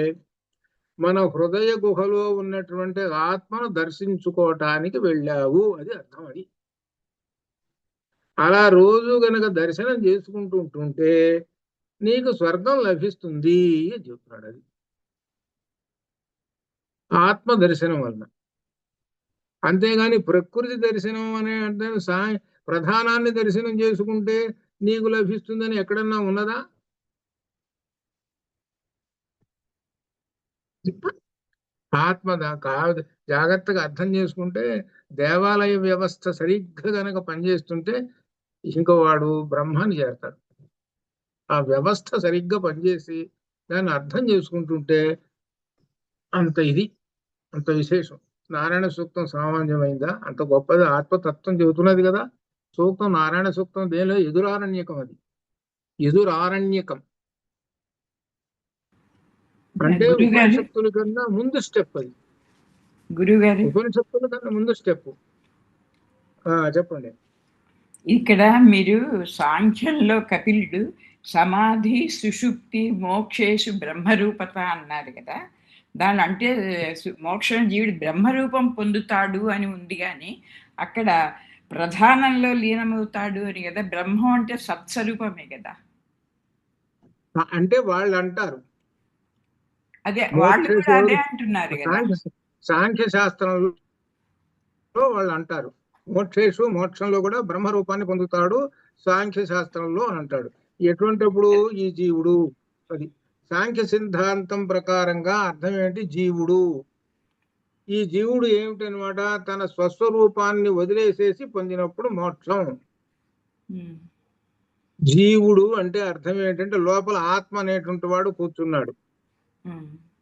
మన హృదయ గుహలో ఉన్నటువంటి ఆత్మను దర్శించుకోవటానికి వెళ్ళావు, అది అర్థం. అది అలా రోజు గనక దర్శనం చేసుకుంటుంటే నీకు స్వర్గం లభిస్తుంది అని చెప్తున్నాడు. అది ఆత్మ దర్శనం వలన. అంతేగాని ప్రకృతి దర్శనం అనే అంటే ప్రధానాన్ని దర్శనం చేసుకుంటే నీకు లభిస్తుందని ఎక్కడన్నా ఉన్నదా? ఆత్మ కాదు. జాగ్రత్తగా అర్థం చేసుకుంటే దేవాలయ వ్యవస్థ సరిగ్గా గనక పనిచేస్తుంటే ఇంకో వాడు బ్రహ్మాన్ని చేరతాడు. ఆ వ్యవస్థ సరిగ్గా పనిచేసి దాన్ని అర్థం చేసుకుంటుంటే అంత విశేషం. నారాయణ సూక్తం సామాన్యమైందా? అంత గొప్పది. ఆత్మతత్వం చెబుతున్నది కదా సూక్తం. నారాయణ సూక్తం దేనిలో ఎదురారణ్యకం. అది ఎదురారణ్యకం అంటే ఉపనిషత్తుల కన్నా ముందు స్టెప్. అది గురుగారు ఉపనిషత్తుల కన్నా ముందు స్టెప్. చెప్పండి. ఇక్కడ మీరు సాంఖ్యంలో కపిలుడు సమాధి సుషుప్తి మోక్షేషు బ్రహ్మరూపత అన్నారు కదా. దాని అంటే మోక్షం జీవుడు బ్రహ్మరూపం పొందుతాడు అని ఉంది, కానీ అక్కడ ప్రధానంలో లీనమవుతాడు అని కదా. బ్రహ్మం అంటే సత్స్వరూపమే కదా. అంటే వాళ్ళు అంటారు, అదే వాళ్ళు కూడా అదే అంటున్నారు కదా. సాంఖ్య శాస్త్రంలో వాళ్ళు అంటారు మోక్షేషు, మోక్షంలో కూడా బ్రహ్మరూపాన్ని పొందుతాడు, సాంఖ్య శాస్త్రంలో అని అంటాడు. ఎటువంటిప్పుడు ఈ జీవుడు, అది సాంఖ్య సిద్ధాంతం ప్రకారంగా అర్థం ఏంటి? జీవుడు. ఈ జీవుడు ఏమిటనమాట? తన స్వస్వరూపాన్ని వదిలేసేసి పొందినప్పుడు మోక్షం. జీవుడు అంటే అర్థం ఏంటంటే లోపల ఆత్మ అనేటువంటి వాడు కూర్చున్నాడు.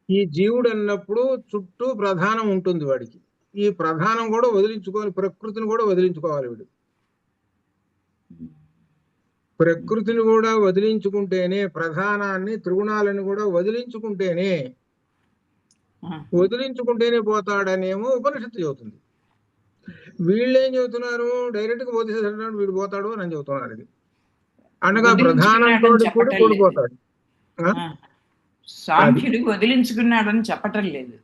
ఈ జీవుడు అన్నప్పుడు చుట్టూ ప్రధానం ఉంటుంది వాడికి. ఈ ప్రధానం కూడా వదిలించుకోవాలి, ప్రకృతిని కూడా వదిలించుకోవాలి వీడు. ప్రకృతిని కూడా వదిలించుకుంటేనే, ప్రధానాన్ని త్రిగుణాలను కూడా వదిలించుకుంటేనే పోతాడనేమో ఉపనిషత్తు చెబుతుంది. వీళ్ళు ఏం చెబుతున్నారు? డైరెక్ట్ గా వదిలేసేటప్పుడు వీడు పోతాడు అని చెబుతున్నారు. ఇది అనగా ప్రధానంతో కూడా కూడిపోతాడు. సాంఖ్యుడు వదిలించుకున్నాడని చెప్పటం లేదు.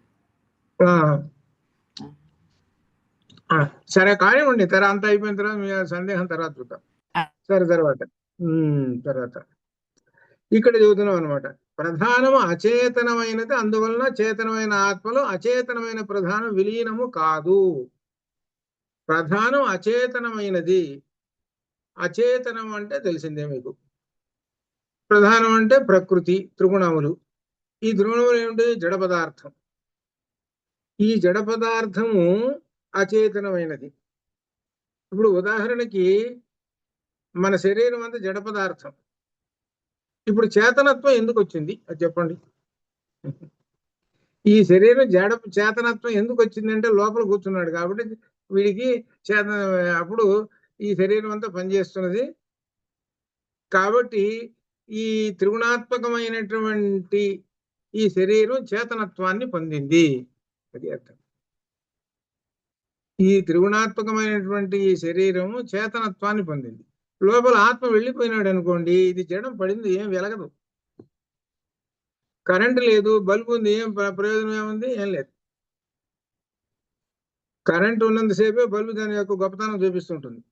సరే కానివ్వండి, అంతా అయిపోయిన తర్వాత మీ సందేహం తర్వాత చూద్దాం. సరే, తర్వాత ఇక్కడ చెబుతున్నాం అనమాట. ప్రధానము అచేతనమైనది, అందువలన చేతనమైన ఆత్మలో అచేతనమైన ప్రధానం విలీనము కాదు. ప్రధానం అచేతనమైనది. అచేతనం అంటే తెలిసిందే మీకు. ప్రధానం అంటే ప్రకృతి, త్రిగుణములు. ఈ త్రిగుణములు ఏమిటి? జడ పదార్థం. ఈ జడ పదార్థము అచేతనమైనది. ఇప్పుడు ఉదాహరణకి మన శరీరం అంతా జడ పదార్థం. ఇప్పుడు చేతనత్వం ఎందుకు వచ్చింది అది చెప్పండి. ఈ శరీరం చేతనత్వం ఎందుకు వచ్చిందంటే లోపల కూర్చున్నాడు కాబట్టి వీడికి అప్పుడు ఈ శరీరం అంతా పనిచేస్తున్నది. కాబట్టి ఈ త్రిగుణాత్మకమైనటువంటి ఈ శరీరం చేతనత్వాన్ని పొందింది. అది అర్థం. ఈ త్రిగుణాత్మకమైనటువంటి ఈ శరీరము చేతనత్వాన్ని పొందింది. లోపల ఆత్మ వెళ్ళిపోయినాడు అనుకోండి, ఇది జడం పడింది, ఏం వెలగదు. కరెంటు లేదు, బల్బు ఉంది, ఏం ప్రయోజనం ఏముంది? ఏం లేదు. కరెంటు ఉన్నంతసేపే బల్బు దాని యొక్క గొప్పతనం చూపిస్తుంటుంది.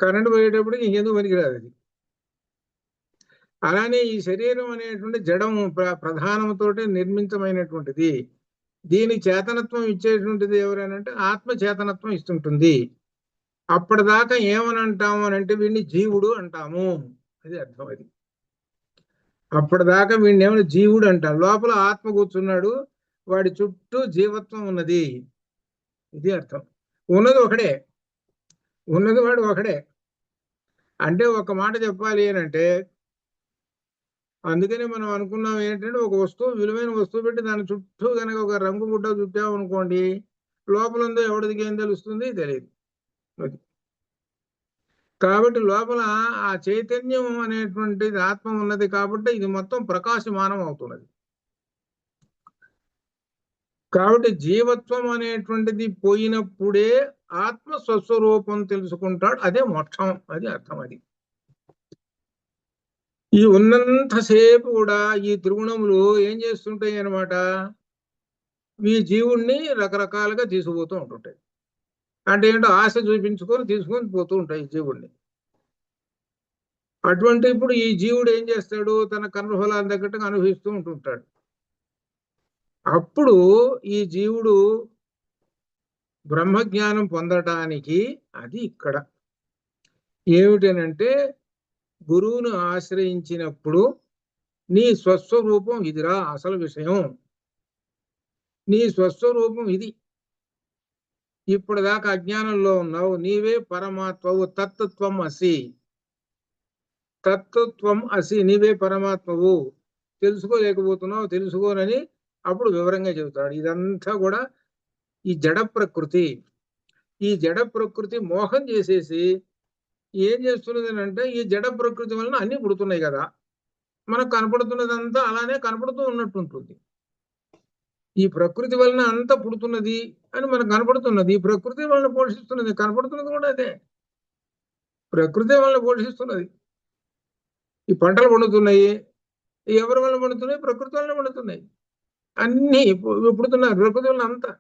కరెంటు పోయేటప్పుడు ఇంకెందుకు పనికిరాదు అది. అలానే ఈ శరీరం అనేటువంటి జడము ప్రధానంతో నిర్మితమైనటువంటిది. దీని చేతనత్వం ఇచ్చేటువంటిది ఎవరనంటే ఆత్మ చేతనత్వం ఇస్తుంటుంది. అప్పటిదాకా ఏమని అంటాము అని అంటే వీడిని జీవుడు అంటాము. అది అర్థం. అది అప్పటిదాకా వీడిని ఏమైనా జీవుడు అంటాం. లోపల ఆత్మ కూర్చున్నాడు, వాడి చుట్టూ జీవత్వం ఉన్నది. ఇది అర్థం. ఉన్నది ఒకడే, ఉన్నది వాడు ఒకడే. అంటే ఒక మాట చెప్పాలి అని అంటే, అందుకని మనం అనుకున్నాం ఏంటంటే ఒక వస్తువు, విలువైన వస్తువు పెట్టి దాని చుట్టూ కనుక ఒక రంగు గుడ్డ చుట్టామనుకోండి, లోపల ఉందో ఎవడికి ఏం తెలుస్తుంది? తెలియదు. కాబట్టి లోపల ఆ చైతన్యం అనేటువంటిది ఆత్మ ఉన్నది కాబట్టి ఇది మొత్తం ప్రకాశమానం అవుతున్నది. కాబట్టి జీవత్వం అనేటువంటిది పోయినప్పుడే ఆత్మ స్వస్వరూపం తెలుసుకుంటాడు. అదే మోక్షం. అది అర్థం. అది ఈ ఉన్నంతసేపు కూడా ఈ త్రిగుణములు ఏం చేస్తుంటాయి అన్నమాట? ఈ జీవుణ్ణి రకరకాలుగా తీసుకుపోతూ ఉంటుంటాయి. అంటే ఏంటో ఆశ చూపించుకొని తీసుకొని పోతూ ఉంటాయి జీవుణ్ణి. అటువంటి ఇప్పుడు ఈ జీవుడు ఏం చేస్తాడు? తన కర్మఫలాన్ని తగ్గట్టుగా అనుభవిస్తూ ఉంటుంటాడు. అప్పుడు ఈ జీవుడు బ్రహ్మజ్ఞానం పొందటానికి అది ఇక్కడ ఏమిటనంటే, గురువును ఆశ్రయించినప్పుడు నీ స్వస్వరూపం ఇదిరా అసలు విషయం. నీ స్వస్వరూపం ఇది. ఇప్పటిదాకా అజ్ఞానంలో ఉన్నావు, నీవే పరమాత్మవు. తత్వం అసి, తత్వం అసి, నీవే పరమాత్మవు. తెలుసుకోలేకపోతున్నావు, తెలుసుకోనని అప్పుడు వివరంగా చెబుతాడు. ఇదంతా కూడా ఈ జడ ప్రకృతి. ఈ జడ ప్రకృతి మోహం చేసేసి ఏం చేస్తున్నది అంటే, ఈ జడ ప్రకృతి వలన అన్ని పుడుతున్నాయి కదా, మనకు కనపడుతున్నదంతా అలానే కనపడుతూ ఉన్నట్టు ఉంటుంది. ఈ ప్రకృతి వలన అంతా పుడుతున్నది అని మనకు కనపడుతున్నది. ఈ ప్రకృతి వలన పోషిస్తున్నది, కనపడుతున్నది కూడా అదే. ప్రకృతి వలన పోషిస్తున్నది. ఈ పంటలు పండుతున్నాయి, ఎవరి వల్ల పండుతున్నాయి? ప్రకృతి వలన పండుతున్నాయి. అన్ని పుడుతున్నారు ప్రకృతి వలన అంతా.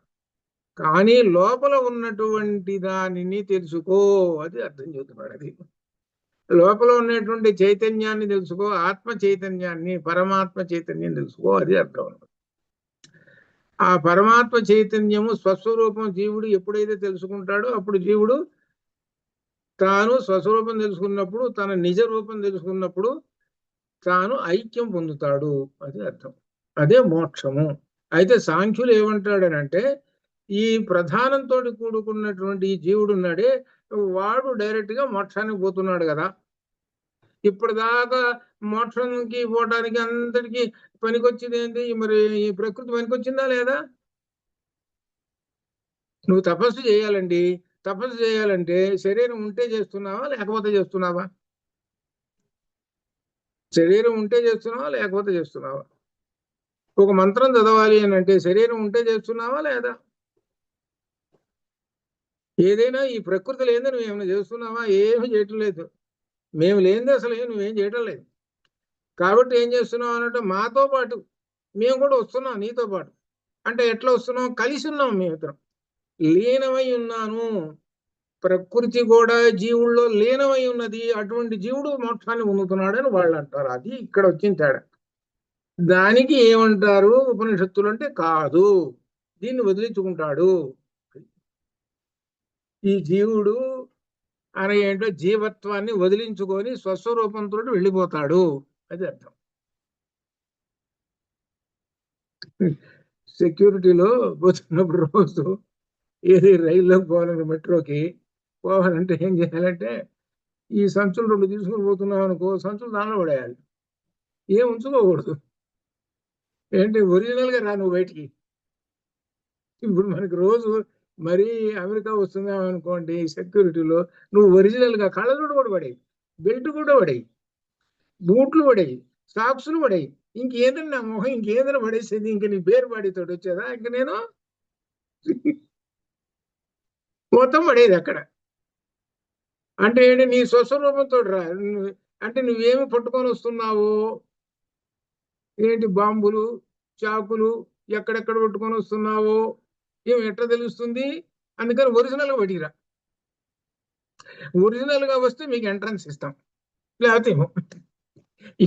కానీ లోపల ఉన్నటువంటి దానిని తెలుసుకో, అది అర్థం చెబుతున్నాడు. అది లోపల ఉన్నటువంటి చైతన్యాన్ని తెలుసుకో, ఆత్మ చైతన్యాన్ని, పరమాత్మ చైతన్యం తెలుసుకో, అది అర్థం. ఆ పరమాత్మ చైతన్యము స్వస్వరూపం జీవుడు ఎప్పుడైతే తెలుసుకుంటాడో అప్పుడు జీవుడు తాను స్వస్వరూపం తెలుసుకున్నప్పుడు, తన నిజ రూపం తెలుసుకున్నప్పుడు తాను ఐక్యం పొందుతాడు. అది అర్థం. అదే మోక్షము. అయితే సాంఖ్యులు ఏమంటాడనంటే, ఈ ప్రధానంతో కూడుకున్నటువంటి ఈ జీవుడు ఉన్నాడే, వాడు డైరెక్ట్ గా మోక్షానికి పోతున్నాడు కదా. ఇప్పటిదాకా మోక్షంకి పోవడానికి అందరికి పనికొచ్చింది ఏంటి? మరి ఈ ప్రకృతి పనికొచ్చిందా లేదా? నువ్వు తపస్సు చేయాలండి. తపస్సు చేయాలంటే శరీరం ఉంటే చేస్తున్నావా లేకపోతే చేస్తున్నావా? శరీరం ఉంటే చేస్తున్నావా లేకపోతే చేస్తున్నావా? ఒక మంత్రం చదవాలి అని అంటే శరీరం ఉంటే చేస్తున్నావా లేదా? ఏదైనా ఈ ప్రకృతి లేనిదే నువ్వు ఏమైనా చేస్తున్నావా? ఏమీ చేయటం లేదు. మేము లేనిదే అసలు నువ్వేం చేయటం లేదు. కాబట్టి ఏం చేస్తున్నావు అనంటే మాతో పాటు మేము కూడా వస్తున్నాం నీతో పాటు. అంటే ఎట్లా వస్తున్నాం? కలిసి ఉన్నాం మేమిద్దరం. లీనమై ఉన్నాను. ప్రకృతి కూడా జీవుల్లో లీనమై ఉన్నది. అటువంటి జీవుడు మోక్షాన్ని పొందుతున్నాడని వాళ్ళు అంటారు. అది ఇక్కడ వచ్చిన తేడా. దానికి ఏమంటారు ఉపనిషత్తులు అంటే, కాదు, దీన్ని వదిలించుకుంటాడు. ఈ జీవుడు అనే ఏంటో జీవత్వాన్ని వదిలించుకొని స్వస్వరూపంతో వెళ్ళిపోతాడు. అది అర్థం. సెక్యూరిటీలో పోతున్నప్పుడు రోజు ఏది రైల్లో పోవాలని మెట్రోకి పోవాలంటే ఏం చేయాలంటే, ఈ సంచులు 2 తీసుకుని పోతున్నావు అనుకో, సంచులు దానిలో పడేయాలి. ఏం ఉంచుకోకూడదు. ఏంటి ఒరిజినల్ గా రా నువ్వు బయటికి. ఇప్పుడు మనకి రోజు మరీ అమెరికా వస్తున్నావు అనుకోండి, సెక్యూరిటీలో నువ్వు ఒరిజినల్ గా కళ్ళజోడు కూడా పడేయి, బెల్ట్ కూడా పడేయి, బూట్లు పడేయి, సాక్సులు పడేయి. ఇంకేదైనా నా మొహం ఇంకేదైనా పడేసేది, ఇంక నీ పేరు పాడితోటి వచ్చేదా ఇంక నేను? మొత్తం పడేది అక్కడ. అంటే ఏంటి? నీ స్వస్వరూపంతో రా. అంటే నువ్వేమి పట్టుకొని వస్తున్నావు? ఏంటి బాంబులు, చాకులు ఎక్కడెక్కడ పట్టుకొని వస్తున్నావో ఏమి ఎట్లా తెలుస్తుంది? అందుకని ఒరిజినల్ గా పడిరా. ఒరిజినల్ గా వస్తే మీకు ఎంట్రన్స్ ఇస్తాం, లేకపోతే ఏమో.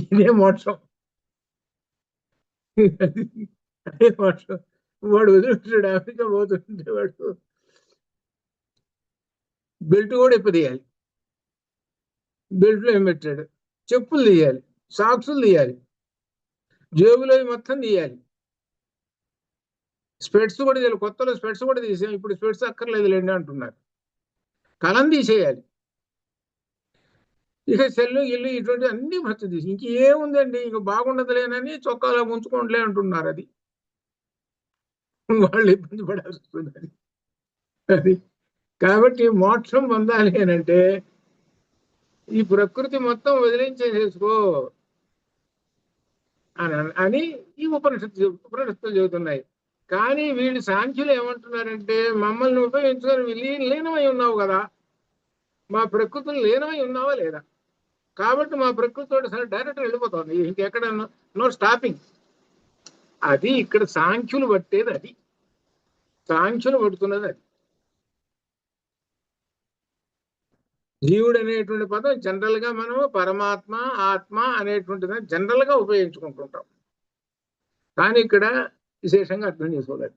ఇదే మోక్షం. అదే మోక్షం. వాడు వదిలిపెట్టాడు, అమెరికా పోతుంటే వాడు బెల్ట్ కూడా ఇప్పదీయాలి. బెల్ట్ లో ఏం పెట్టాడు? చెప్పులు తీయాలి, సాక్సులు తీయాలి, జేబులో మొత్తం తీయాలి, స్పెట్స్ కూడా తీయాలి. కొత్తలో స్పెట్స్ కూడా తీసాం, ఇప్పుడు స్పెట్స్ అక్కర్లేదు లేండి అంటున్నారు. కలం తీసేయాలి. ఇక సెల్లు ఇల్లు ఇటువంటి అన్ని భర్తీ తీసి ఇంకేముందండి, ఇక బాగుండదులేనని చొక్కాలో ఉంచుకోండిలే అంటున్నారు. అది వాళ్ళు ఇబ్బంది పడాల్సి వస్తుంది. అది కాబట్టి మోక్షం పొందాలి అని అంటే ఈ ప్రకృతి మొత్తం వదిలించేసేసుకో అని ఈ ఉపనిషత్తులు చెబుతున్నాయి. కానీ వీళ్ళు సాంఖ్యులు ఏమంటున్నారంటే, మమ్మల్ని ఉపయోగించుకొని లీనమై ఉన్నావు కదా, మా ప్రకృతిని లీనమై ఉన్నావా లేదా, కాబట్టి మా ప్రకృతితో సరే డైరెక్ట్ వెళ్ళిపోతుంది, ఇంకెక్కడ నో స్టాపింగ్. అది ఇక్కడ సాంఖ్యులు పట్టేది. అది సాంఖ్యులు పడుతున్నది. అది జీవుడు అనేటువంటి పదం జనరల్ గా మనము పరమాత్మ, ఆత్మ అనేటువంటిది జనరల్ గా ఉపయోగించుకుంటుంటాం. కానీ ఇక్కడ విశేషంగా అర్థం చేసుకోలేదు.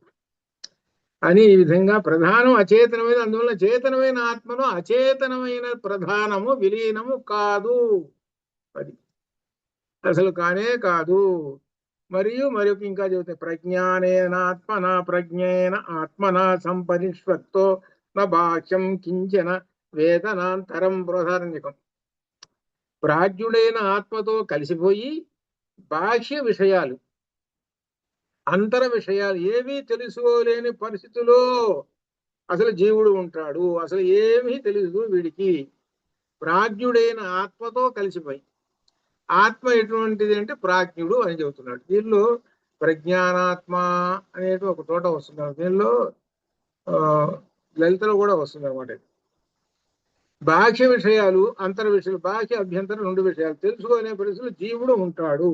అని ఈ విధంగా ప్రధానం అచేతనమైన, అందువల్ల చేతనమైన ఆత్మలో అచేతనమైన ప్రధానము విలీనము కాదు. అది అసలు కానే కాదు. మరియు మరొక ఇంకా చెబుతాయి, ప్రజ్ఞానేన ఆత్మన ప్రజ్ఞేన ఆత్మన సంపరిష్వక్తో నా బాహ్యం కించన వేదనాంతరం బృహదారణ్యకం. ప్రాజ్ఞుడైన ఆత్మతో కలిసిపోయి బాహ్య విషయాలు, అంతర విషయాలు ఏమీ తెలుసుకోలేని పరిస్థితిలో అసలు జీవుడు ఉంటాడు. అసలు ఏమీ తెలియదు వీడికి. ప్రాజ్ఞుడైన ఆత్మతో కలిసిపోయి, ఆత్మ ఎటువంటిది అంటే ప్రాజ్ఞుడు అని చెబుతున్నాడు. దీనిలో ప్రజ్ఞానాత్మ అనేది ఒక చోట వస్తున్నారు. దీనిలో లలితలో కూడా వస్తుంది అనమాట. బాహ్య విషయాలు, అంతర విషయాలు, బాహ్య అభ్యంతరం 2 విషయాలు తెలుసుకోనే పరిస్థితులు జీవుడు ఉంటాడు.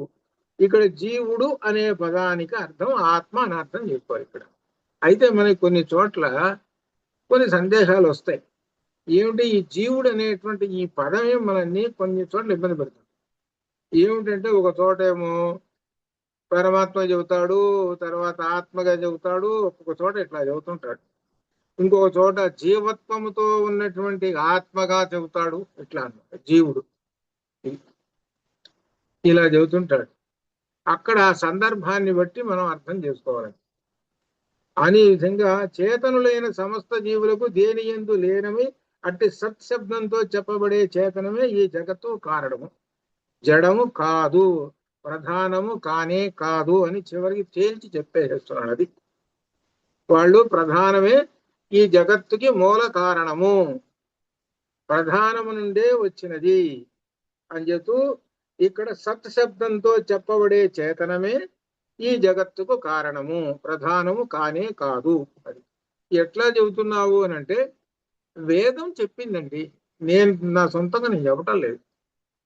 ఇక్కడ జీవుడు అనే పదానికి అర్థం ఆత్మ అని అర్థం చేసుకోవాలి ఇక్కడ. అయితే మనకి కొన్ని చోట్ల కొన్ని సందేశాలు వస్తాయి. ఏమిటి? ఈ జీవుడు అనేటువంటి ఈ పదమే మనల్ని కొన్ని చోట్ల ఇబ్బంది పెడుతుంది. ఏమిటంటే ఒక చోట ఏమో పరమాత్మ చెబుతాడు, తర్వాత ఆత్మగా చెబుతాడు, ఒక్కొక్క చోట ఇట్లా చెబుతుంటాడు. ఇంకొక చోట జీవత్వముతో ఉన్నటువంటి ఆత్మగా చెబుతాడు. ఇట్లా అన్నమాట జీవుడు ఇలా చెబుతుంటాడు. అక్కడ ఆ సందర్భాన్ని బట్టి మనం అర్థం చేసుకోవాలి. అనే విధంగా చేతనులైన సమస్త జీవులకు దేని యందు లేనమి అట్టి సత్శబ్దంతో చెప్పబడే చేతనమే ఈ జగత్తు కారణము, జడము కాదు, ప్రధానము కానే కాదు అని చివరికి తేల్చి చెప్పేస్తున్నాడు. అది వాళ్ళు ప్రధానమే ఈ జగత్తుకి మూల కారణము, ప్రధానము నుండే వచ్చినది అని చెప్తూ ఇక్కడ సత్ శబ్దంతో చెప్పబడే చేతనమే ఈ జగత్తుకు కారణము, ప్రధానము కానే కాదు. అది ఎట్లా చెబుతున్నావు అని అంటే వేదం చెప్పిందండి, నేను నా సొంతంగా నేను చెప్పటం లేదు.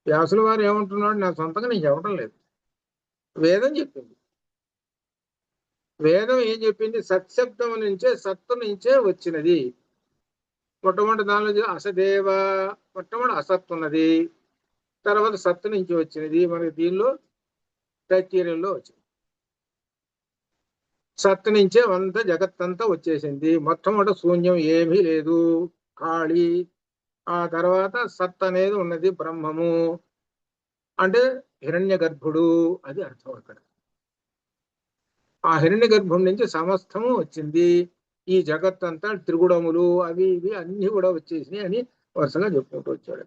వ్యాసుల వారు ఏమంటున్నాడు, నా సొంతంగా నేను చెప్పటం లేదు, వేదం చెప్పింది. వేదం ఏం చెప్పింది? సత్శబ్దం నుంచే, సత్తు నుంచే వచ్చినది. మొట్టమొదటి దానిలో అసదేవ, మొట్టమొదటి అసత్తు ఉన్నది, తర్వాత సత్తు నుంచి వచ్చినది. మనకి దీనిలో తైత్తిరీయంలో వచ్చింది. సత్తు నుంచే అంత జగత్తంతా వచ్చేసింది. మొట్టమొదటి శూన్యం, ఏమీ లేదు, ఖాళీ. ఆ తర్వాత సత్ అనేది ఉన్నది, బ్రహ్మము అంటే హిరణ్య గర్భుడు, అది అర్థం అక్కడ. ఆ హిరణ్య గర్భం నుంచి సమస్తము వచ్చింది. ఈ జగత్తంతా త్రిగుణములు అవి ఇవి అన్ని కూడా వచ్చేసినాయి అని వరుసగా చెప్పుకుంటూ వచ్చాడు.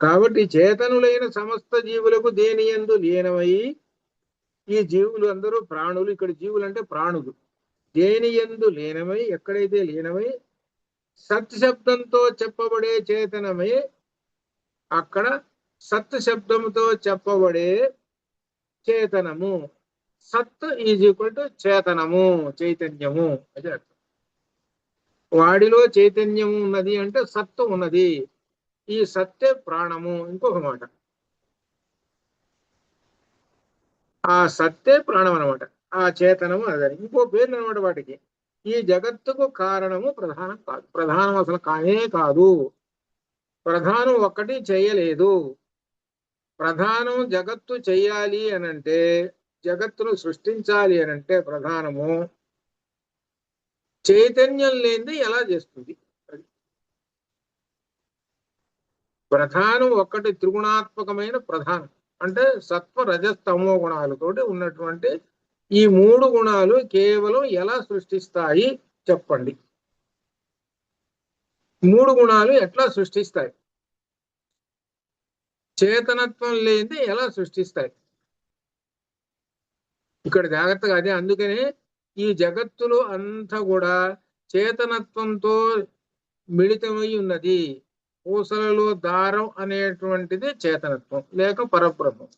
కాబట్టి చేతనులైన సమస్త జీవులకు దేని యందు లీనమై, ఈ జీవులు అందరూ ప్రాణులు, ఇక్కడ జీవులు అంటే ప్రాణులు, దేని యందు లీనమై, ఎక్కడైతే లీనమై సత్ శబ్దంతో చెప్పబడే చేతనమై, అక్కడ సత్ శబ్దంతో చెప్పబడే చేతనము. సత్ ఈజ్ ఈక్వల్ టు చేతనము, చైతన్యము, అది అర్థం. వాడిలో చైతన్యము ఉన్నది అంటే సత్తు ఉన్నది. ఈ సత్తే ప్రాణము. ఇంకొక మాట, ఆ సత్తే ప్రాణం అనమాట, ఆ చేతనము అదని ఇంకో పేరు అనమాట వాటికి. ఈ జగత్తుకు కారణము ప్రధానం కాదు, ప్రధానం అసలు కానే కాదు. ప్రధానం ఒక్కటి చేయలేదు. ప్రధానం జగత్తు చెయ్యాలి అనంటే, జగత్తును సృష్టించాలి అనంటే ప్రధానము చైతన్యం లేనిది ఎలా చేస్తుంది? ప్రధానం ఒక్కటి త్రిగుణాత్మకమైన ప్రధానం అంటే సత్వ రజస్తమో గుణాలతోటి ఉన్నటువంటి ఈ మూడు గుణాలు కేవలం ఎలా సృష్టిస్తాయి చెప్పండి. మూడు గుణాలు ఎట్లా సృష్టిస్తాయి? చేతనత్వం లేనిది ఎలా సృష్టిస్తాయి? ఇక్కడ జాగ్రత్తగా అదే. అందుకనే ఈ జగత్తులు అంతా కూడా చేతనత్వంతో మిళితమై ఉన్నది. పూసలలో దారం అనేటువంటిది చేతనత్వం లేక పరబ్రహ్మం.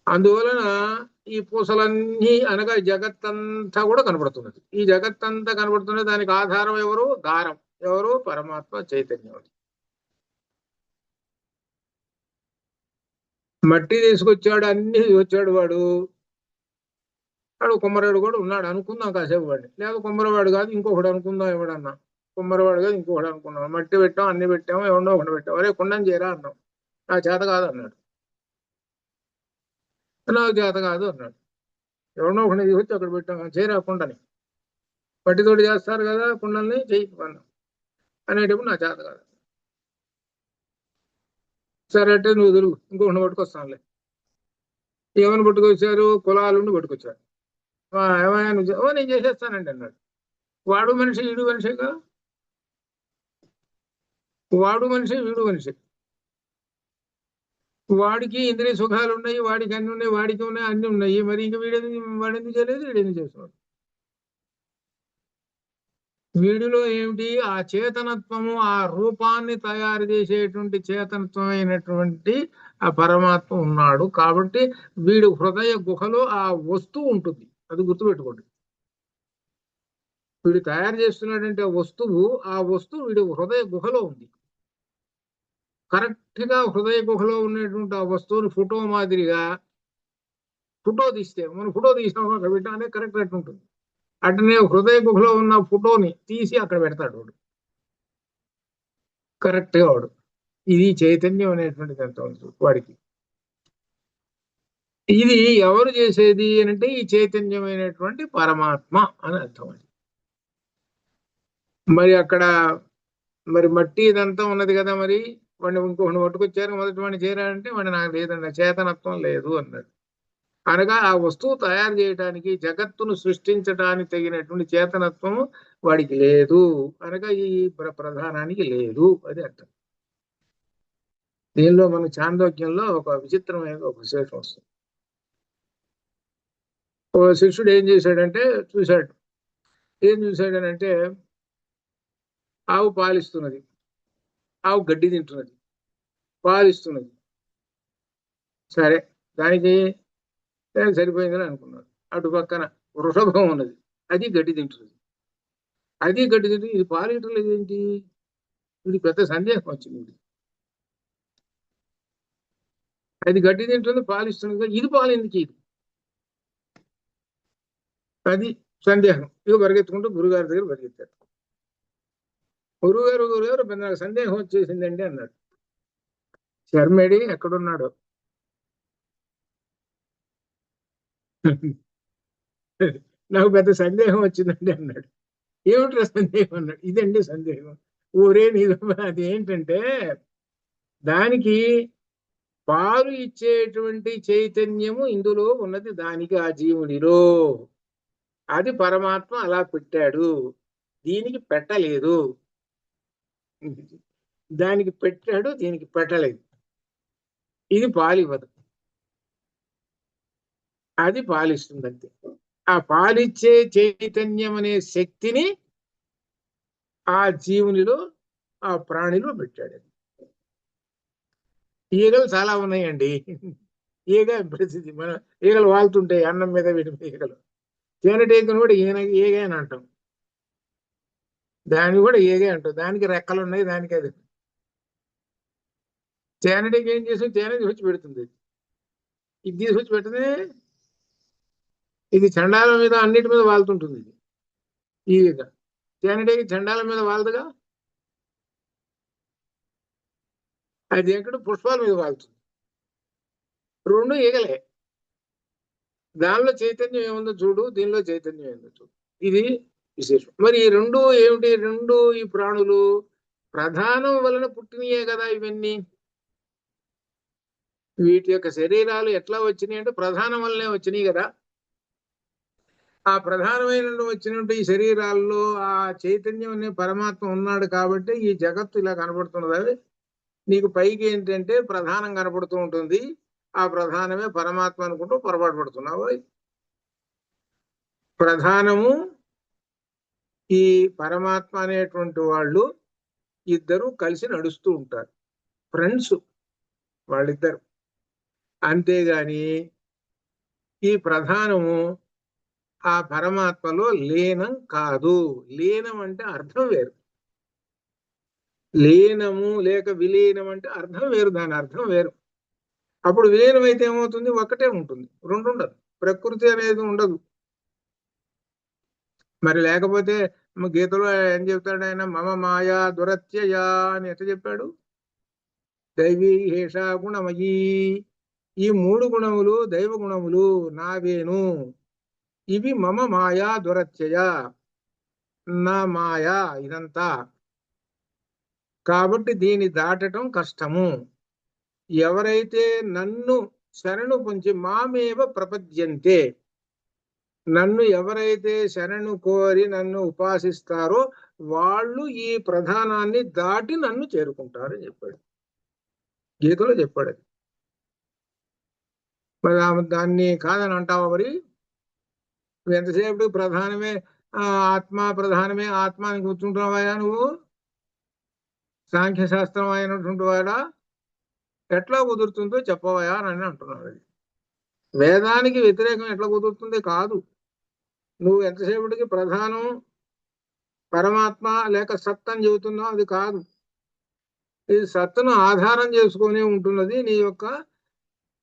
అందువలన ఈ పూసలన్నీ అనగా జగత్తంతా కూడా కనబడుతున్నది. ఈ జగత్తంతా కనబడుతున్నది, దానికి ఆధారం ఎవరు? దారం. ఎవరు? పరమాత్మ చైతన్యం. మట్టి తీసుకొచ్చాడు, అన్ని వచ్చాడు వాడు కుమ్మరాడు కూడా ఉన్నాడు అనుకుందాం కాసేపు వాడిని, లేదా కుమ్మరవాడు కాదు ఇంకొకటి అనుకుందాం, ఎవడన్నా కుమ్మరవాడు కాదు ఇంకొకటి అనుకున్నాం. మట్టి పెట్టాం, అన్ని పెట్టాము, ఎవడో ఒకటి పెట్టాం. అరే కుండం చేయరా అన్నాం, నా చేత కాదు అన్నాడు. నాకు చేత కాదు అన్నాడు. ఎవడో ఒకటి తీసుకొచ్చి అక్కడ పెట్టాం, చేయరా కుండని, మట్టితోటి చేస్తారు కదా కుండల్ని, చెయ్యి అన్నాం. అనేటప్పుడు నా చేత కాదు. సరే అంటే నువ్వు వదులు, ఇంకొకటి పట్టుకొస్తానులే. ఏమని పట్టుకొచ్చారు? కులాలుండి పట్టుకొచ్చారు. ఏమైనా నువ్వు? నేను చేసేస్తానండి అన్నాడు. వాడు మనిషి వీడు మనిషిగా, వాడు మనిషి వీడు మనిషి. వాడికి ఇంద్రియ సుఖాలు ఉన్నాయి, వాడికి అన్ని ఉన్నాయి, వాడికి ఉన్నాయి, అన్ని ఉన్నాయి. మరి ఇంక వాడెందుకు చేయలేదు, వీడెందుకు చేస్తున్నాడు? వీడిలో ఏమిటి? ఆ చేతనత్వము, ఆ రూపాన్ని తయారు చేసేటువంటి చేతనత్వం అయినటువంటి ఆ పరమాత్మ ఉన్నాడు. కాబట్టి వీడు హృదయ గుహలో ఆ వస్తువు ఉంటుంది, అది గుర్తుపెట్టుకోండి. వీడు తయారు చేస్తున్నాడంటే వస్తువు, ఆ వస్తువు వీడి హృదయ గుహలో ఉంది. కరెక్ట్ గా హృదయ గుహలో ఉన్నటువంటి ఆ వస్తువుని ఫోటో మాదిరిగా ఫోటో తీస్తే, మనం ఫోటో తీసినాం అక్కడ పెట్టానే కరెక్ట్ అట్టు ఉంటుంది. అట్లనే హృదయ గుహలో ఉన్న ఫోటోని తీసి అక్కడ పెడతాడు వాడు, కరెక్ట్ గా వాడు. ఇది చైతన్యం అనేటువంటిది ఎంత ఉంది వాడికి. ఇది ఎవరు చేసేది అని అంటే ఈ చైతన్యమైనటువంటి పరమాత్మ అని అర్థం. అది మరి అక్కడ మరి మట్టి ఇదంతా ఉన్నది కదా, మరి వాడిని ఇంకొకటి పట్టుకొచ్చారు, మొదటి వాడిని చేరాడంటే వాడిని నాకు లేదన్న చేతనత్వం లేదు అన్నాడు. అనగా ఆ వస్తువు తయారు చేయడానికి, జగత్తును సృష్టించడానికి తగినటువంటి చేతనత్వం వాడికి లేదు, అనగా ఈ ప్రధానానికి లేదు, అది అర్థం. దీనిలో మన చాందోగ్యంలో ఒక విచిత్రమైన ఒక విశేషం వస్తుంది. ఓ శిష్యుడు ఏం చేశాడంటే చూశాడు. ఏం చూశాడనంటే ఆవు పాలిస్తున్నది, ఆవు గడ్డి తింటున్నది, పాలిస్తున్నది. సరే, దానికి సరిపోయిందని అనుకున్నాడు. అటు పక్కన వృషభం ఉన్నది, అది గడ్డి తింటున్నది. అది గడ్డి తింటుంది, ఇది పాలియటం లేదేంటి? ఇది పెద్ద సందేహం వచ్చింది. అది గడ్డి తింటుంది, పాలిస్తుంది, ఇది పాలు ఎందుకు? ఇది అది సందేహం. ఇక పరిగెత్తుకుంటూ గురుగారి దగ్గర పరిగెత్తారు. గురుగారు నాకు సందేహం వచ్చేసిందండి అన్నాడు. శర్మేడి ఎక్కడున్నాడు? నాకు పెద్ద సందేహం వచ్చిందండి అన్నాడు. ఏమిట్రా సందేహం అన్నాడు. ఇదండి సందేహం. ఊరే నీకు అది ఏంటంటే, దానికి పాలు ఇచ్చేటువంటి చైతన్యము ఇందులో ఉన్నది, దానికి ఆ జీవుడిలో. అది పరమాత్మ అలా పెట్టాడు, దీనికి పెట్టలేదు. దానికి పెట్టాడు, దీనికి పెట్టలేదు. ఇది పాలివ్వదు, అది పాలిస్తుంది అంతే. ఆ పాలిచ్చే చైతన్యం అనే శక్తిని ఆ జీవునిలో, ఆ ప్రాణిలో పెట్టాడు. ఈగలు చాలా ఉన్నాయండి. ఈగ పరిస్థితి, మన ఈగలు వాళ్తుంటాయి అన్నం మీద, వీటి మీద ఈగలు. తేనెటీగను కూడా ఈగే అని అంటాం, దాన్ని కూడా ఈగే అంటాం. దానికి రెక్కలు ఉన్నాయి, దానికి అది. తేనెటీగ ఏం చేస్తుంది? తేనె తీసుకొచ్చి పెడుతుంది. ఇది తీసుకొచ్చి పెట్టదే, ఇది చండాలం మీద అన్నిటి మీద వాళ్తుంటుంది. ఇది ఈగ. తేనెటీగ చండాలం మీద వాళ్తగా, అది ఎక్కడ పుష్పాల మీద వాళ్తుంది. రెండు ఈగలే. దానిలో చైతన్యం ఏముందో చూడు, దీనిలో చైతన్యం ఏముందో చూడు. ఇది విశేషం. మరి ఈ రెండు ఏమిటి? రెండు ఈ ప్రాణులు ప్రధానం వలన పుట్టినయే కదా ఇవన్నీ. వీటి యొక్క శరీరాలు ఎట్లా వచ్చినాయి అంటే ప్రధానం వల్లనే వచ్చినాయి కదా. ఆ ప్రధానమైన వచ్చినట్టు ఈ శరీరాల్లో ఆ చైతన్యం అనే పరమాత్మ ఉన్నాడు కాబట్టి ఈ జగత్తు ఇలా కనబడుతున్నది. నీకు పైకి ఏంటంటే ప్రధానం కనపడుతూ ఉంటుంది, ఆ ప్రధానమే పరమాత్మ అనుకుంటూ పొరపాటు పడుతున్నావు. ప్రధానము ఈ పరమాత్మ అనేటువంటి వాళ్ళు ఇద్దరు కలిసి నడుస్తూ ఉంటారు, ఫ్రెండ్స్ వాళ్ళిద్దరు. అంతేగాని ఈ ప్రధానము ఆ పరమాత్మలో లీనం కాదు. లీనం అంటే అర్థం వేరు, లీనము లేక విలీనం అంటే అర్థం వేరు, దాని అర్థం వేరు. అప్పుడు విలీనం అయితే ఏమవుతుంది? ఒక్కటే ఉంటుంది, రెండు ఉండదు. ప్రకృతి అనేది ఉండదు. మరి లేకపోతే గీతలో ఏం చెప్తాడు ఆయన? మమ మాయా దురత్యయా అని ఎట్లా చెప్పాడు? దైవీ హేషా గుణమయీ. ఈ మూడు గుణములు దైవ గుణములు నావేను. ఇవి మమ మాయా దురత్యయ, నా మాయా ఇదంతా. కాబట్టి దీన్ని దాటటం కష్టము. ఎవరైతే నన్ను శరణు పొంచి మామేవ ప్రపద్యంతే, నన్ను ఎవరైతే శరణు కోరి నన్ను ఉపాసిస్తారో వాళ్ళు ఈ ప్రధానాన్ని దాటి నన్ను చేరుకుంటారు అని చెప్పాడు, గీతలో చెప్పాడు. అది మరి దాన్ని కాదని అంటావా? మరి నువ్వు ఎంతసేపు ప్రధానమే ఆత్మ, ప్రధానమే ఆత్మ అని కూర్చుంటున్నావా నువ్వు? సాంఖ్యశాస్త్రం అయినటువంటి వాడా? ఎట్లా కుదురుతుందో చెప్పవయా అని అంటున్నాడు. అది వేదానికి వ్యతిరేకం ఎట్లా కుదురుతుంది? కాదు. నువ్వు ఎంతసేపటికి ప్రధానం పరమాత్మ లేక సత్ అని చెబుతున్నావు, అది కాదు. ఇది సత్తును ఆధారం చేసుకునే ఉంటున్నది నీ యొక్క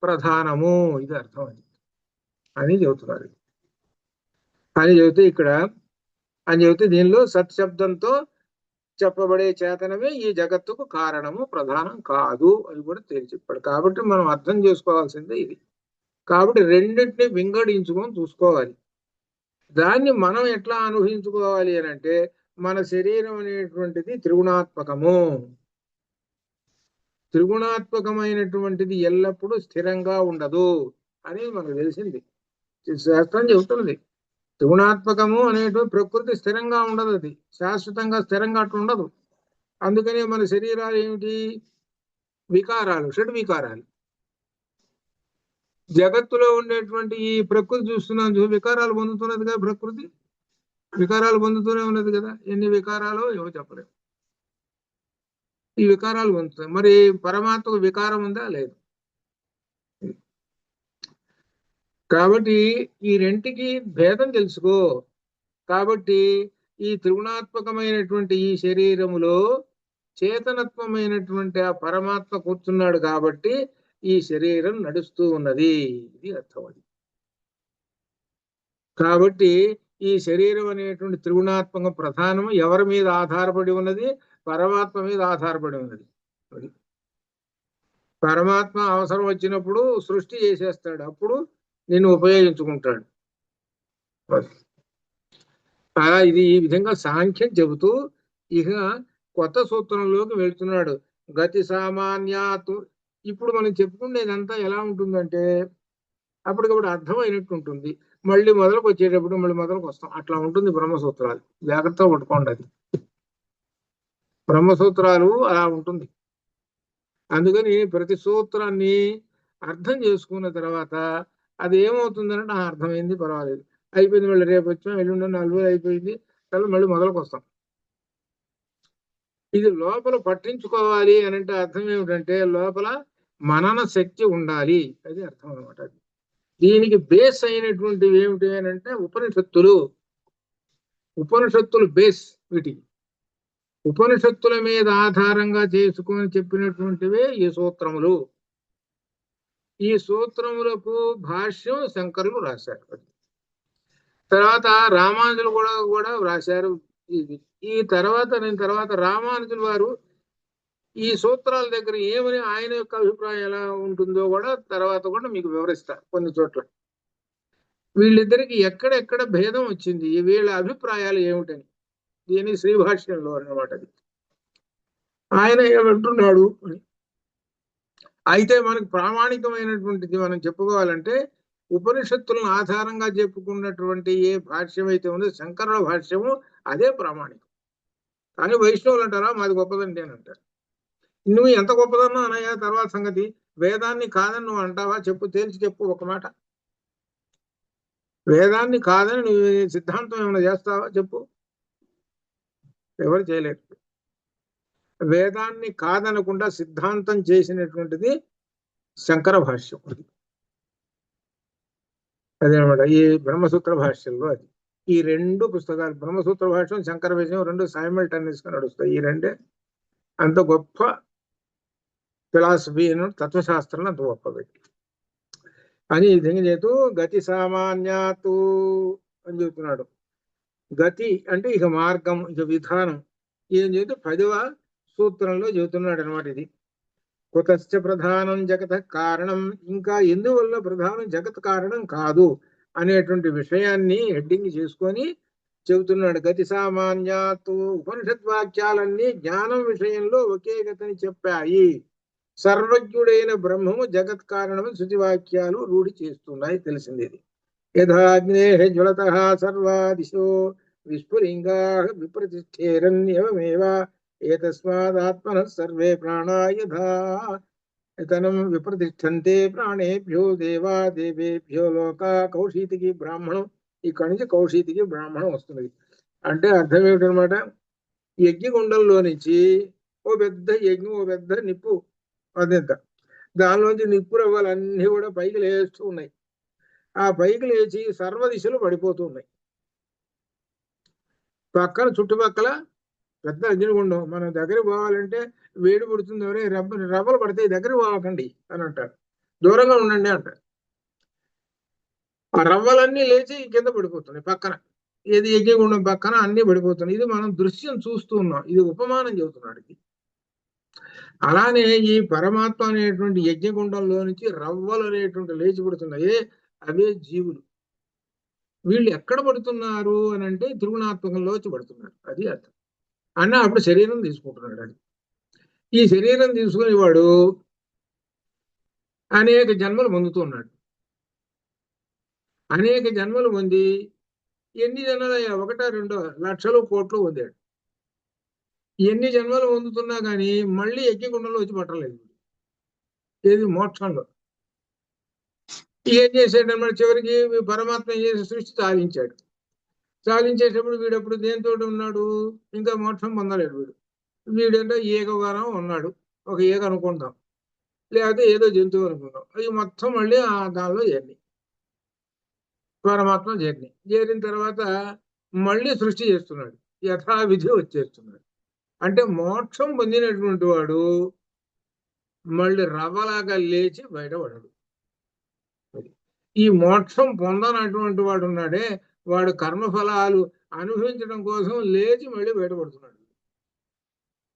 ప్రధానము, ఇది అర్థం అని చెబుతున్నారు. అని చెబితే ఇక్కడ అని చెబితే దీనిలో సత్శబ్దంతో చెప్పబడే చేతనమే ఈ జగత్తుకు కారణము, ప్రధానం కాదు అని కూడా తేల్చి చెప్పాడు. కాబట్టి మనం అర్థం చేసుకోవాల్సిందే ఇది. కాబట్టి రెండింటిని వింగడించుకొని చూసుకోవాలి. దాన్ని మనం ఎట్లా అనుభవించుకోవాలి అని అంటే మన శరీరం అనేటువంటిది త్రిగుణాత్మకము. త్రిగుణాత్మకమైనటువంటిది ఎల్లప్పుడూ స్థిరంగా ఉండదు అని మనకు తెలిసింది. శాస్త్రం చెబుతున్నది. త్రిగుణాత్మకము అనేటువంటి ప్రకృతి స్థిరంగా ఉండదు, అది శాశ్వతంగా స్థిరంగా అట్లా ఉండదు. అందుకనే మన శరీరాలు ఏమిటి? వికారాలు, షడ్ వికారాలు. జగత్తులో ఉండేటువంటి ఈ ప్రకృతి చూస్తున్నాం, వికారాలు పొందుతున్నదిగా ప్రకృతి. వికారాలు పొందుతూనే ఉన్నది కదా. ఎన్ని వికారాలు ఏమో చెప్పలేము. ఈ వికారాలు పొందుతాయి. మరి పరమాత్మకు వికారం ఉందా? లేదు. కాబట్టి ఈ రెంటికి భేదం తెలుసుకో. కాబట్టి ఈ త్రిగుణాత్మకమైనటువంటి ఈ శరీరములో చేతనత్వమైనటువంటి ఆ పరమాత్మ కూర్చున్నాడు కాబట్టి ఈ శరీరం నడుస్తూ ఉన్నది. ఇది అర్థం. అది కాబట్టి ఈ శరీరం అనేటువంటి త్రిగుణాత్మక ప్రధానము ఎవరి మీద ఆధారపడి ఉన్నది? పరమాత్మ మీద ఆధారపడి ఉన్నది. పరమాత్మ అవసరం వచ్చినప్పుడు సృష్టి చేసేస్తాడు, అప్పుడు నిన్ను ఉపయోగించుకుంటాడు. ఇది ఈ విధంగా సాంఖ్యం చెబుతూ ఇక కొత్త సూత్రంలోకి వెళ్తున్నాడు. గతి సామాన్యాతు. ఇప్పుడు మనం చెప్పుకునేదంతా ఎలా ఉంటుందంటే అప్పటికప్పుడు అర్థమైనట్టు ఉంటుంది. మళ్ళీ మొదలకు వచ్చేటప్పుడు మళ్ళీ మొదలకు వస్తాం. అట్లా ఉంటుంది బ్రహ్మసూత్రాలు. జాగ్రత్తగా పట్టుకోండి. అది బ్రహ్మసూత్రాలు అలా ఉంటుంది. అందుకని ప్రతి సూత్రాన్ని అర్థం చేసుకున్న తర్వాత అది ఏమవుతుందంటే అర్థమైంది, పర్వాలేదు, అయిపోయింది, మళ్ళీ రేపు వచ్చాం, ఎల్లుండి 4 రోజులు అయిపోయింది, మళ్ళీ మొదలకు వస్తాం. ఇది లోపల పట్టించుకోవాలి అని అంటే అర్థం ఏమిటంటే లోపల మనన శక్తి ఉండాలి, అది అర్థం అనమాట. దీనికి బేస్ అయినటువంటివి ఏమిటి అని అంటే ఉపనిషత్తులు. ఉపనిషత్తులు బేస్. వీటికి ఉపనిషత్తుల మీద ఆధారంగా చేసుకొని చెప్పినటువంటివే ఈ సూత్రములు. ఈ సూత్రములకు భాష్యం శంకరులు రాశారు. తర్వాత రామానుజులు కూడా రాశారు. ఈ తర్వాత రామానుజుల వారు ఈ సూత్రాల దగ్గర ఏమని ఆయన యొక్క అభిప్రాయం ఎలా ఉంటుందో కూడా తర్వాత కూడా మీకు వివరిస్తారు. కొన్ని చోట్ల వీళ్ళిద్దరికి ఎక్కడెక్కడ భేదం వచ్చింది, వీళ్ళ అభిప్రాయాలు ఏమిటని, దీని శ్రీభాష్యంలో అన్నమాట. అది ఆయన ఏమంటున్నాడు. అయితే మనకు ప్రామాణికమైనటువంటిది మనం చెప్పుకోవాలంటే ఉపనిషత్తులను ఆధారంగా చెప్పుకున్నటువంటి ఏ భాష్యం అయితే ఉందో శంకరుల భాష్యము అదే ప్రామాణికం. కానీ వైష్ణవులు అంటారా మాది గొప్పదండి అని అంటారు. నువ్వు ఎంత గొప్పదన్నా అనయ్యా, తర్వాత సంగతి. వేదాన్ని కాదని నువ్వు అంటావా? చెప్పు, తేల్చి చెప్పు ఒక మాట. వేదాన్ని కాదని నువ్వు సిద్ధాంతం ఏమైనా చేస్తావా? చెప్పు. ఎవరు చేయలేరు. వేదాన్ని కాదనకుండా సిద్ధాంతం చేసినటువంటిది శంకర భాష్యం. అదేనమాట ఈ బ్రహ్మసూత్ర భాష్యంలో. అది ఈ 2 పుస్తకాలు, బ్రహ్మసూత్ర భాష్యం, శంకర భాష్యం, 2 సైమల్టేనియస్ గా నడుస్తాయి. ఈ 2 అంత గొప్ప ఫిలాసఫీ, తత్వశాస్త్రం అంత గొప్పది అని ఈ విధంగా చేతూ గతి సామాన్యాతు అని చెబుతున్నాడు. గతి అంటే ఇక మార్గం, ఇక విధానం ఏం చేతూ 10వ సూత్రంలో చెబుతున్నాడు అనమాట. ఇది కుతశ్చ ప్రధానం జగత కారణం, ఇంకా ఎందువల్ల ప్రధానం జగత్ కారణం కాదు అనేటువంటి విషయాన్ని హెడ్డింగ్ చేసుకొని చెబుతున్నాడు. గతి సామాన్యాతు. ఉపనిషత్ వాక్యాలన్నీ జ్ఞానం విషయంలో ఒకే గతిని చెప్పాయి. సర్వజ్ఞుడైన బ్రహ్మము జగత్ కారణము శృతివాక్యాలు రూఢి చేస్తున్నాయి, తెలిసింది. యథాగ్నే జ్వలత సర్వా దిశో విస్ఫులింగా విప్రతిష్ఠేరన్యవమేవ ఏతస్మాదాత్మన సర్వే ప్రాణా యథాతనం విప్రతిష్ఠంతే ప్రాణేభ్యో దేవా దేవేభ్యో లోక. కౌశీతికి బ్రాహ్మణం, ఇక్కడి నుంచి కౌశీతికి బ్రాహ్మణం వస్తున్నది. అంటే అర్థం ఏమిటనమాట, యజ్ఞగుండంలో నుంచి ఓ పెద్ద యజ్ఞం, ఓ పెద్ద నిప్పు, అదంతా దానిలోంచి నిప్పు రవ్వలన్నీ కూడా పైకి లేస్తూ ఉన్నాయి. ఆ పైకి లేచి సర్వదిశలు పడిపోతూ ఉన్నాయి. పక్కన చుట్టుపక్కల పెద్ద అగ్నిగుండం. మనం దగ్గర పోవాలంటే వేడి పుడుతుంది, ఎవరే రవ్వలు పడితే దగ్గర పోవకండి అని అంటారు, దూరంగా ఉండండి అంటారు. ఆ రవ్వలన్నీ లేచి కింద పడిపోతున్నాయి పక్కన. ఏది యజ్ఞగుండం పక్కన అన్ని పడిపోతున్నాయి. ఇది మనం దృశ్యం చూస్తూ ఉన్నాం. ఇది ఉపమానం చెబుతున్నాడు. అలానే ఈ పరమాత్మ అనేటువంటి యజ్ఞగుండంలో నుంచి రవ్వలు అనేటువంటి లేచి పడుతున్నాయి, అవే జీవులు. వీళ్ళు ఎక్కడ పడుతున్నారు అని అంటే త్రిగుణాత్మకంలో వచ్చి పడుతున్నారు. అది అర్థం. అన్న అప్పుడు శరీరం తీసుకుంటున్నాడు. అది ఈ శరీరం తీసుకుని వాడు అనేక జన్మలు పొందుతున్నాడు. అనేక జన్మలు పొంది ఎన్ని జన్మలయ్యా, ఒకటా రెండో, లక్షలు కోట్లు పొందాడు. ఎన్ని జన్మలు పొందుతున్నా కానీ మళ్ళీ యజ్ఞగుండంలో వచ్చి పట్టలేదు. ఏది మోక్షంలో. ఏం చేశాడన్నమాట, చివరికి పరమాత్మ చేసి సృష్టి సాధించాడు. సాధించేటప్పుడు వీడప్పుడు దేంతో ఉన్నాడు, ఇంకా మోక్షం పొందలేడు వీడు. వీడంటే ఏకవరం ఉన్నాడు, ఒక ఏక అనుకుందాం, లేకపోతే ఏదో జంతువు అనుకుందాం. అది మొత్తం మళ్ళీ ఆ దానిలో జర్నీ, పరమాత్మ జర్నీ చేరిన తర్వాత మళ్ళీ సృష్టి చేస్తున్నాడు, యథావిధి వచ్చేస్తున్నాడు. అంటే మోక్షం పొందినటువంటి వాడు మళ్ళీ రవ్వలాగా లేచి బయటపడడు. ఈ మోక్షం పొందనటువంటి వాడు ఉన్నాడే, వాడు కర్మఫలాలు అనుభవించడం కోసం లేచి మళ్ళీ బయటపడుతున్నాడు.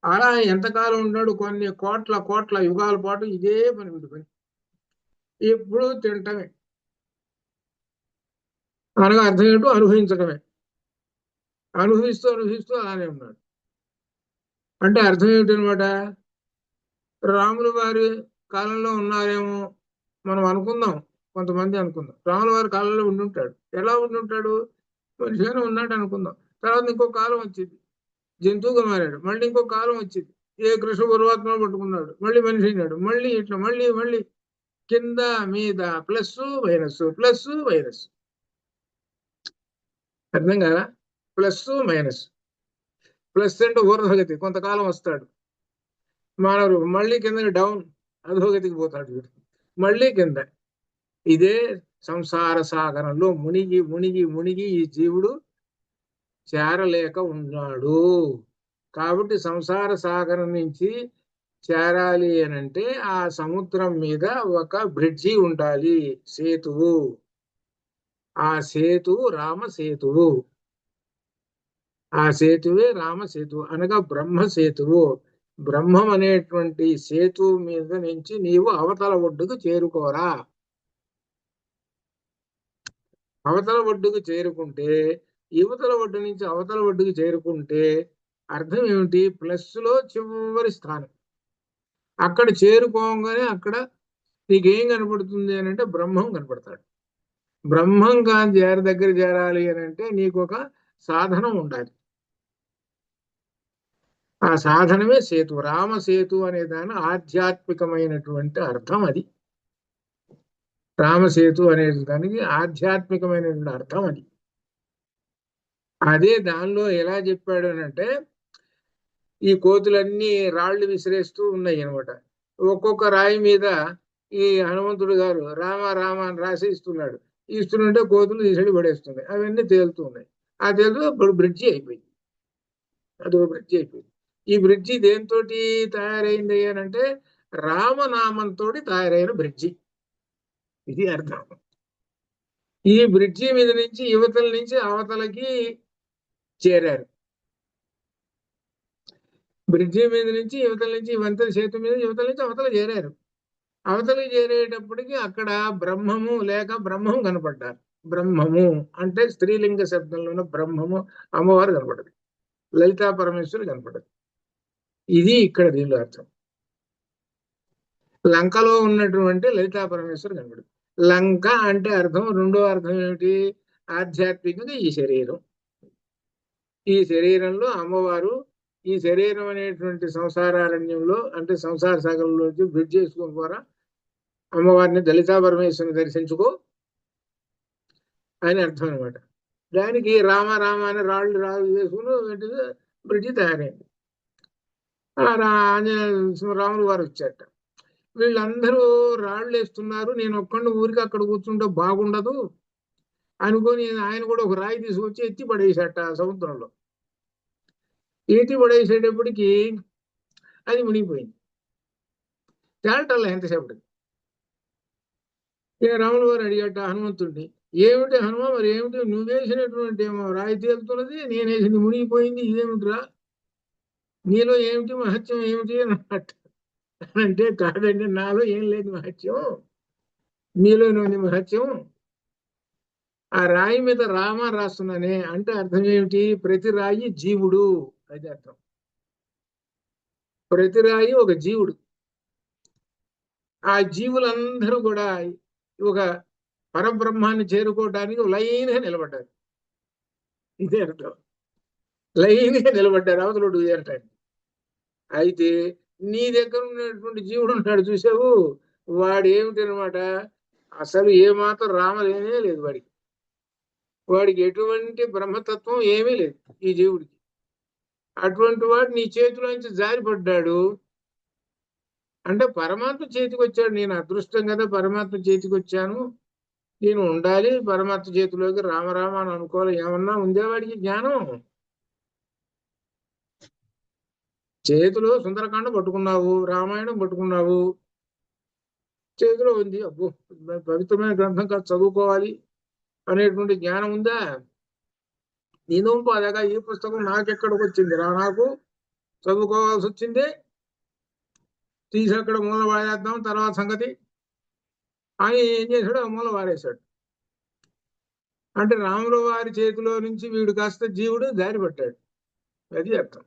అలా ఎంతకాలం ఉన్నాడు, కొన్ని కోట్ల కోట్ల యుగాల పాటు ఇదే పని పని, ఎప్పుడు తింటమే. అనగా అర్థం ఏంటో అనుభవించడమే. అనుభవిస్తూ అనుభవిస్తూ అలానే ఉన్నాడు. అంటే అర్థం ఏమిటనమాట, రాముల వారి కాలంలో ఉన్నారేమో మనం అనుకుందాం, కొంతమంది అనుకుందాం. రాముల వారి కాలంలో ఉండుంటాడు. ఎలా ఉండుంటాడు, మనిషిగానే ఉన్నాడు అనుకుందాం. తర్వాత ఇంకో కాలం వచ్చింది, జంతువుగా మారాడు. మళ్ళీ ఇంకో కాలం వచ్చింది, ఏ కృష్ణ పరమాత్మ పట్టుకున్నాడు, మళ్ళీ మనిషి అయినాడు. మళ్ళీ ఇట్లా మళ్ళీ మళ్ళీ కింద మీద ప్లస్ మైనస్ ప్లస్ మైనస్. అర్థం కదా, ప్లస్ మైనస్. ప్లస్ అంటే ఊర్ధ్వగతి, కొంతకాలం వస్తాడు మానవుడు, మళ్ళీ కింద డౌన్, అధోగతికి పోతాడు వీడు, మళ్ళీ కింద. ఇదే సంసార సాగరంలో మునిగి మునిగి మునిగి ఈ జీవుడు చేరలేక ఉన్నాడు. కాబట్టి సంసార సాగరం నుంచి చేరాలి అని అంటే ఆ సముద్రం మీద ఒక బ్రిడ్జి ఉండాలి, సేతువు. ఆ సేతువు రామ సేతువు. ఆ సేతువే రామ సేతువు, అనగా బ్రహ్మ సేతువు. బ్రహ్మం అనేటువంటి సేతువు మీద నుంచి నీవు అవతల ఒడ్డుకు చేరుకోరా. అవతల ఒడ్డుకు చేరుకుంటే, యువతల ఒడ్డు నుంచి అవతల ఒడ్డుకు చేరుకుంటే అర్థం ఏమిటి, ప్లస్ లో చివరి స్థానం. అక్కడ చేరుకోగానే అక్కడ నీకేం కనపడుతుంది అని అంటే బ్రహ్మం కనపడతాడు. బ్రహ్మం కాని దగ్గర చేరాలి అని అంటే నీకు ఒక సాధనం ఉండాలి. ఆ సాధనమే సేతు. రామ సేతు అనే దాని ఆధ్యాత్మికమైనటువంటి అర్థం అది. రామసేతు అనే దానికి ఆధ్యాత్మికమైనటువంటి అర్థం అది. అదే దానిలో ఎలా చెప్పాడు అని అంటే, ఈ కోతులన్నీ రాళ్లు విసిరేస్తూ ఉన్నాయి అనమాట. ఒక్కొక్క రాయి మీద ఈ హనుమంతుడు గారు రామ రామ అని రాసి ఇస్తున్నాడు. ఇస్తుంటే కోతులు ఇసడి పడేస్తున్నాయి, అవన్నీ తేలుతూ ఉన్నాయి. ఆ తేలుతూ ఇప్పుడు బ్రిడ్జి అయిపోయింది. అదో బ్రిడ్జి అయిపోయింది. ఈ బ్రిడ్జి దేంతో తయారైంది అని అంటే రామనామంతో తయారైన బ్రిడ్జి. ఇది అర్థం. ఈ బ్రిడ్జి మీద నుంచి యువతల నుంచి అవతలకి చేరారు. బ్రిడ్జి మీద నుంచి యువతల నుంచి, వంతెన సేతు మీద యువతల నుంచి అవతల చేరారు. అవతలకి చేరేటప్పటికి అక్కడ బ్రహ్మము లేక బ్రహ్మం కనపడ్డారు. బ్రహ్మము అంటే స్త్రీలింగ శబ్దంలో ఉన్న బ్రహ్మము, అమ్మవారు కనపడదు, లలితా పరమేశ్వరు కనపడదు. ఇది ఇక్కడ దీనిలో అర్థం. లంకలో ఉన్నటువంటి లలితా పరమేశ్వరు కనపడదు. లంక అంటే అర్థం, రెండో అర్థం ఏమిటి, ఆధ్యాత్మికంగా ఈ శరీరం. ఈ శరీరంలో అమ్మవారు, ఈ శరీరం అనేటువంటి సంసారారణ్యంలో అంటే సంసార సాగరంలోంచి బ్రిడ్జ్ చేసుకుని పోరా, అమ్మవారిని దళితా పరమేశ్వరిని దర్శించుకో అని అర్థం అనమాట. దానికి రామ రామ అని రాళ్ళు వేసుకుని బ్రిడ్జి తయారైంది. ఆంజనేయ రాములు వారు వచ్చాట. వీళ్ళందరూ రాళ్ళు వేస్తున్నారు, నేను ఒక్కడిని ఊరికి అక్కడ కూర్చుంటే బాగుండదు అనుకొని ఆయన కూడా ఒక రాయి తీసుకొచ్చి ఎత్తి పడేసాట సముద్రంలో. ఎత్తి పడేసేటప్పటికి అది మునిగిపోయింది. తేలటల్లా ఎంతసేపటికి. ఇక రాముల వారు అడిగట హనుమంతుడిని, ఏమిటి హనుమ, మరి ఏమిటి నువ్వు వేసినటువంటి ఏమో రాయి తేలుతున్నది, నేను వేసింది మునిగిపోయింది, ఇదేమిటిరా, నీలో ఏమిటి మహత్యం ఏమిటి అన్నమాట. అంటే కాదండి, నాలో ఏం లేదు మహత్యం, నీలోనే ఉంది మహత్యం. ఆ రాయి మీద రామ రాస్తున్నానే అంటే అర్థం ఏమిటి? ప్రతి రాయి జీవుడు, అది అర్థం. ప్రతి రాయి ఒక జీవుడు. ఆ జీవులందరూ కూడా ఒక పరబ్రహ్మాన్ని చేరుకోవడానికి లైన్గా నిలబడ్డారు. ఇదే అర్థం. లైన్గా నిలబడ్డారు అవతలడు ఏరటానికి. అయితే నీ దగ్గర ఉన్నటువంటి జీవుడు ఉన్నాడు చూసావు, వాడు ఏమిటనమాట, అసలు ఏమాత్రం రామలేనే లేదు వాడికి. వాడికి ఎటువంటి బ్రహ్మతత్వం ఏమీ లేదు ఈ జీవుడికి. అటువంటి వాడు నీ చేతిలోంచి జారిపడ్డాడు అంటే పరమాత్మ చేతికి వచ్చాడు. నేను అదృష్టం కదా పరమాత్మ చేతికి వచ్చాను, నేను ఉండాలి పరమాత్మ చేతిలోకి, రామరామ అని అనుకోవాలి. ఏమన్నా ఉందే వాడికి జ్ఞానం? చేతిలో సుందరకాండ పట్టుకున్నావు, రామాయణం పట్టుకున్నావు, చేతిలో ఉంది, అబ్బో పవిత్రమైన గ్రంథం కాదు చదువుకోవాలి అనేటువంటి జ్ఞానం ఉందా? నేను అదగా ఈ పుస్తకం నాకెక్కడికి వచ్చింది రా, నాకు చదువుకోవాల్సి వచ్చింది, తీసి అక్కడ మూల వాడేద్దాం తర్వాత సంగతి అని ఏం చేశాడు, ఆ మూల వాడేశాడు. అంటే రాముల వారి చేతిలో నుంచి వీడు కాస్త జీవుడు జారిపట్టాడు, అది అర్థం.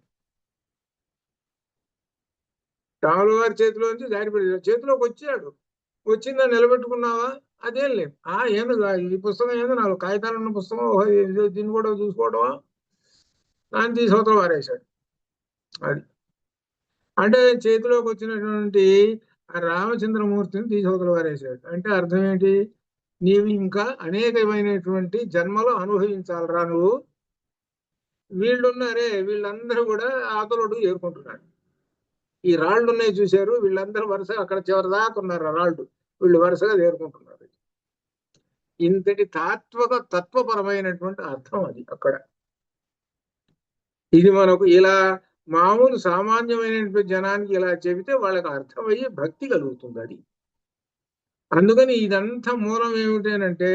రాముల వారి చేతిలో నుంచి జారిపడ్డాడు, చేతిలోకి వచ్చాడు, వచ్చిందా నిలబెట్టుకున్నావా? అదేం లేదు. ఏంది ఈ పుస్తకం ఏందో, 4 కాగితాలు ఉన్న పుస్తకం, దీన్ని కూడా చూసుకోవడమా, దాన్ని తీసుకోవడం వారేశాడు. అది అంటే చేతిలోకి వచ్చినటువంటి ఆ రామచంద్రమూర్తిని తీసుకోవడం వారేశాడు. అంటే అర్థం ఏంటి? నీవు ఇంకా అనేకమైనటువంటి జన్మలు అనుభవించాలరా నువ్వు. వీళ్ళున్నారే వీళ్ళందరూ కూడా ఆతలుడు ఏరుకుంటున్నాడు. ఈ రాళ్ళు ఉన్నాయి చూశారు, వీళ్ళందరూ వరుసగా అక్కడ చివరి దాకా ఉన్నారు. ఆ రాళ్ళు వీళ్ళు వరుసగా ఏరుకుంటున్నారు. ఇంతటి తత్వపరమైనటువంటి అర్థం అది అక్కడ. ఇది మనకు ఇలా మామూలు సామాన్యమైనటువంటి జనానికి ఇలా చెబితే వాళ్ళకి అర్థమయ్యి భక్తి కలుగుతుంది. అది అందుకని ఇదంతా మూలం ఏమిటంటే,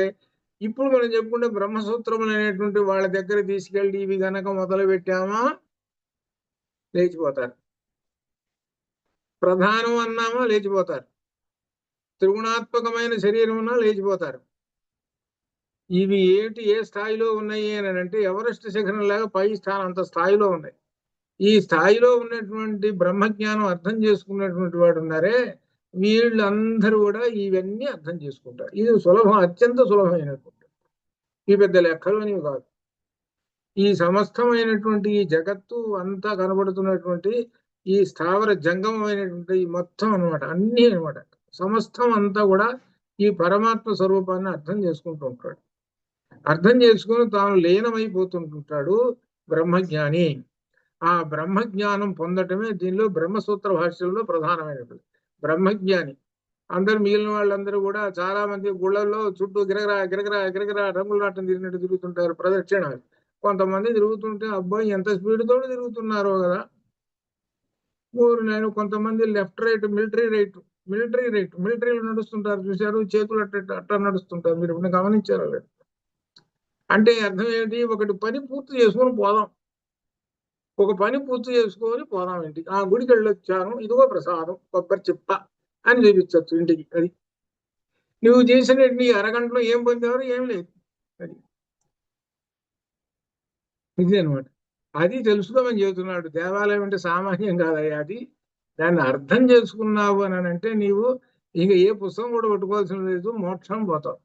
ఇప్పుడు మనం చెప్పుకుంటే బ్రహ్మసూత్రములు అనేటువంటి వాళ్ళ దగ్గర తీసుకెళ్ళి ఇవి గనక మొదలు పెట్టామా లేచిపోతారు. ప్రధానం అన్నామా లేచిపోతారు. త్రిగుణాత్మకమైన శరీరం ఉన్నా లేచిపోతారు. ఇవి ఏ స్థాయిలో ఉన్నాయి అని అంటే ఎవరెస్ట్ శిఖరం లాగా పై స్థానం అంత స్థాయిలో ఉన్నాయి. ఈ స్థాయిలో ఉన్నటువంటి బ్రహ్మజ్ఞానం అర్థం చేసుకున్నటువంటి వాడు ఉన్నారే, వీళ్ళందరూ కూడా ఇవన్నీ అర్థం చేసుకుంటారు. ఇది సులభం, అత్యంత సులభమైనటువంటి, ఈ పెద్ద లెక్కలు అనేవి కాదు. ఈ సమస్తమైనటువంటి ఈ జగత్తు అంతా కనబడుతున్నటువంటి ఈ స్థావర జంగమైనటువంటి ఈ మొత్తం అనమాట, అన్ని అనమాట, సమస్తం అంతా కూడా ఈ పరమాత్మ స్వరూపాన్ని అర్థం చేసుకుంటూ ఉంటాడు. అర్థం చేసుకుని తాను లీనమైపోతుంటాడు బ్రహ్మజ్ఞాని. ఆ బ్రహ్మజ్ఞానం పొందటమే దీనిలో బ్రహ్మసూత్ర భాష్యంలో ప్రధానమైనటువంటి బ్రహ్మజ్ఞాని. అందరు మిగిలిన వాళ్ళందరూ కూడా చాలా మంది గుళ్ళల్లో చుట్టూ గిరగిరా రంగులు నాటం తిరిగినట్టు తిరుగుతుంటారు ప్రదక్షిణ. కొంతమంది తిరుగుతుంటే అబ్బాయి ఎంత స్పీడ్ తోటి తిరుగుతున్నారో కదా. నేను కొంతమంది లెఫ్ట్ రైట్ మిలిటరీలో నడుస్తుంటారు చూశారు, చేతులు అట్ట నడుస్తుంటారు. మీరు ఇప్పుడు గమనించారో లేదు. అంటే అర్థం ఏంటి? ఒకటి పని పూర్తి చేసుకొని పోదాం, ఒక పని పూర్తి చేసుకొని పోదాం ఇంటికి. ఆ గుడికి వెళ్ళొచ్చాను, ఇదిగో ప్రసాదం కొబ్బరి చిప్ప అని చూపించవచ్చు ఇంటికి. అది నువ్వు చేసిన నీ అరగంటలో ఏం పొందేవారు? ఏం లేదు. అది ఇది అనమాట. అది తెలుసుకోమని చెబుతున్నాడు. దేవాలయం అంటే సామాన్యం కాదయ్యా అది. దాన్ని అర్థం చేసుకున్నావు అని అంటే నీవు ఇక ఏ పుస్తకం కూడా పట్టుకోవాల్సిన లేదు, మోక్షం పోతావు.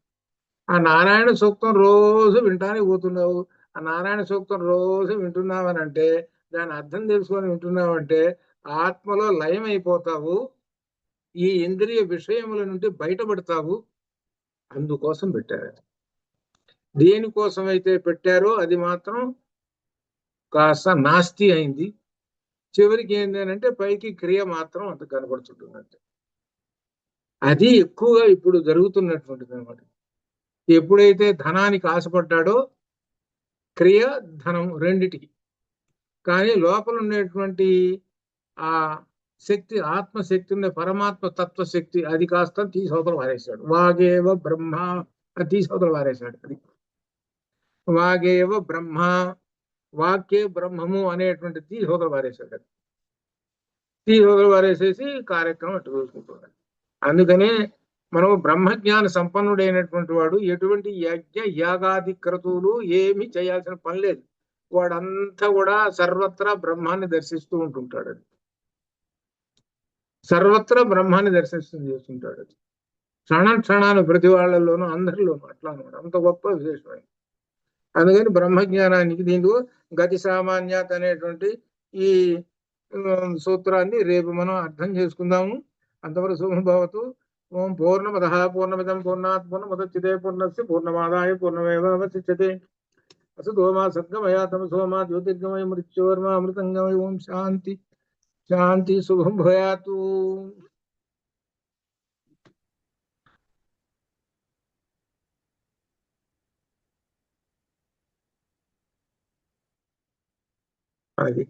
ఆ నారాయణ సూక్తం రోజు వింటానికి పోతున్నావు, ఆ నారాయణ సూక్తం రోజు వింటున్నావు అని అంటే, దాన్ని అర్థం తెలుసుకొని వింటున్నావు అంటే ఆత్మలో లయం అయిపోతావు, ఈ ఇంద్రియ విషయముల నుండి బయటపడతావు. అందుకోసం పెట్టారు. దేనికోసం అయితే పెట్టారో అది మాత్రం కాస్త నాస్తి అయింది. చివరికి ఏంటంటే పైకి క్రియ మాత్రం అంత కనబడుతుంటుందంటే, అది ఎక్కువగా ఇప్పుడు జరుగుతున్నటువంటిది అనమాట. ఎప్పుడైతే ధనానికి ఆశపడ్డాడో, క్రియ ధనం రెండిటికి, కానీ లోపల ఉండేటువంటి ఆ శక్తి, ఆత్మశక్తి ఉండే పరమాత్మ తత్వశక్తి, అది కాస్త తీసవతలు వారేశాడు. వాగేవ బ్రహ్మ అది తీసవతలు వారేశాడు. అది వాగేవ బ్రహ్మ, వాక్యే బ్రహ్మము అనేటువంటి తీసవతలు వారేశాడు. తీసవతలు వారేసేసి కార్యక్రమం అట్టు చూసుకుంటున్నాడు. అందుకనే మనము బ్రహ్మజ్ఞాన సంపన్నుడైనటువంటి వాడు ఎటువంటి యజ్ఞ యాగాది క్రతువులు ఏమి చేయాల్సిన పని లేదు. వాడంతా కూడా సర్వత్రా బ్రహ్మాన్ని దర్శిస్తూ ఉంటుంటాడు. అది సర్వత్రా బ్రహ్మాన్ని దర్శిస్తూ చేస్తుంటాడు. అది క్షణాలు ప్రతి వాళ్ళలోనూ అందరిలోనూ అట్లా అనమాట. అంత గొప్ప విశేషమైంది. అందుకని బ్రహ్మజ్ఞానానికి దీంట్లో గతి సామాన్యత అనేటువంటి ఈ సూత్రాన్ని రేపు మనం అర్థం చేసుకుందాము. అంతవరకు శుభభవతు. ఓం పూర్ణమద పూర్ణమిదం పూర్ణాత్ పూర్ణముదచ్యతే పూర్ణస్య పూర్ణమాదాయ పూర్ణమేవావశిష్యతే. అసతో మా సద్గమయ తమసో మా జ్యోతిర్గమయ మృత్యోర్మా అమృతంగమయ. ఓం శాంతి శాంతి. శుభం భూయాతు. అది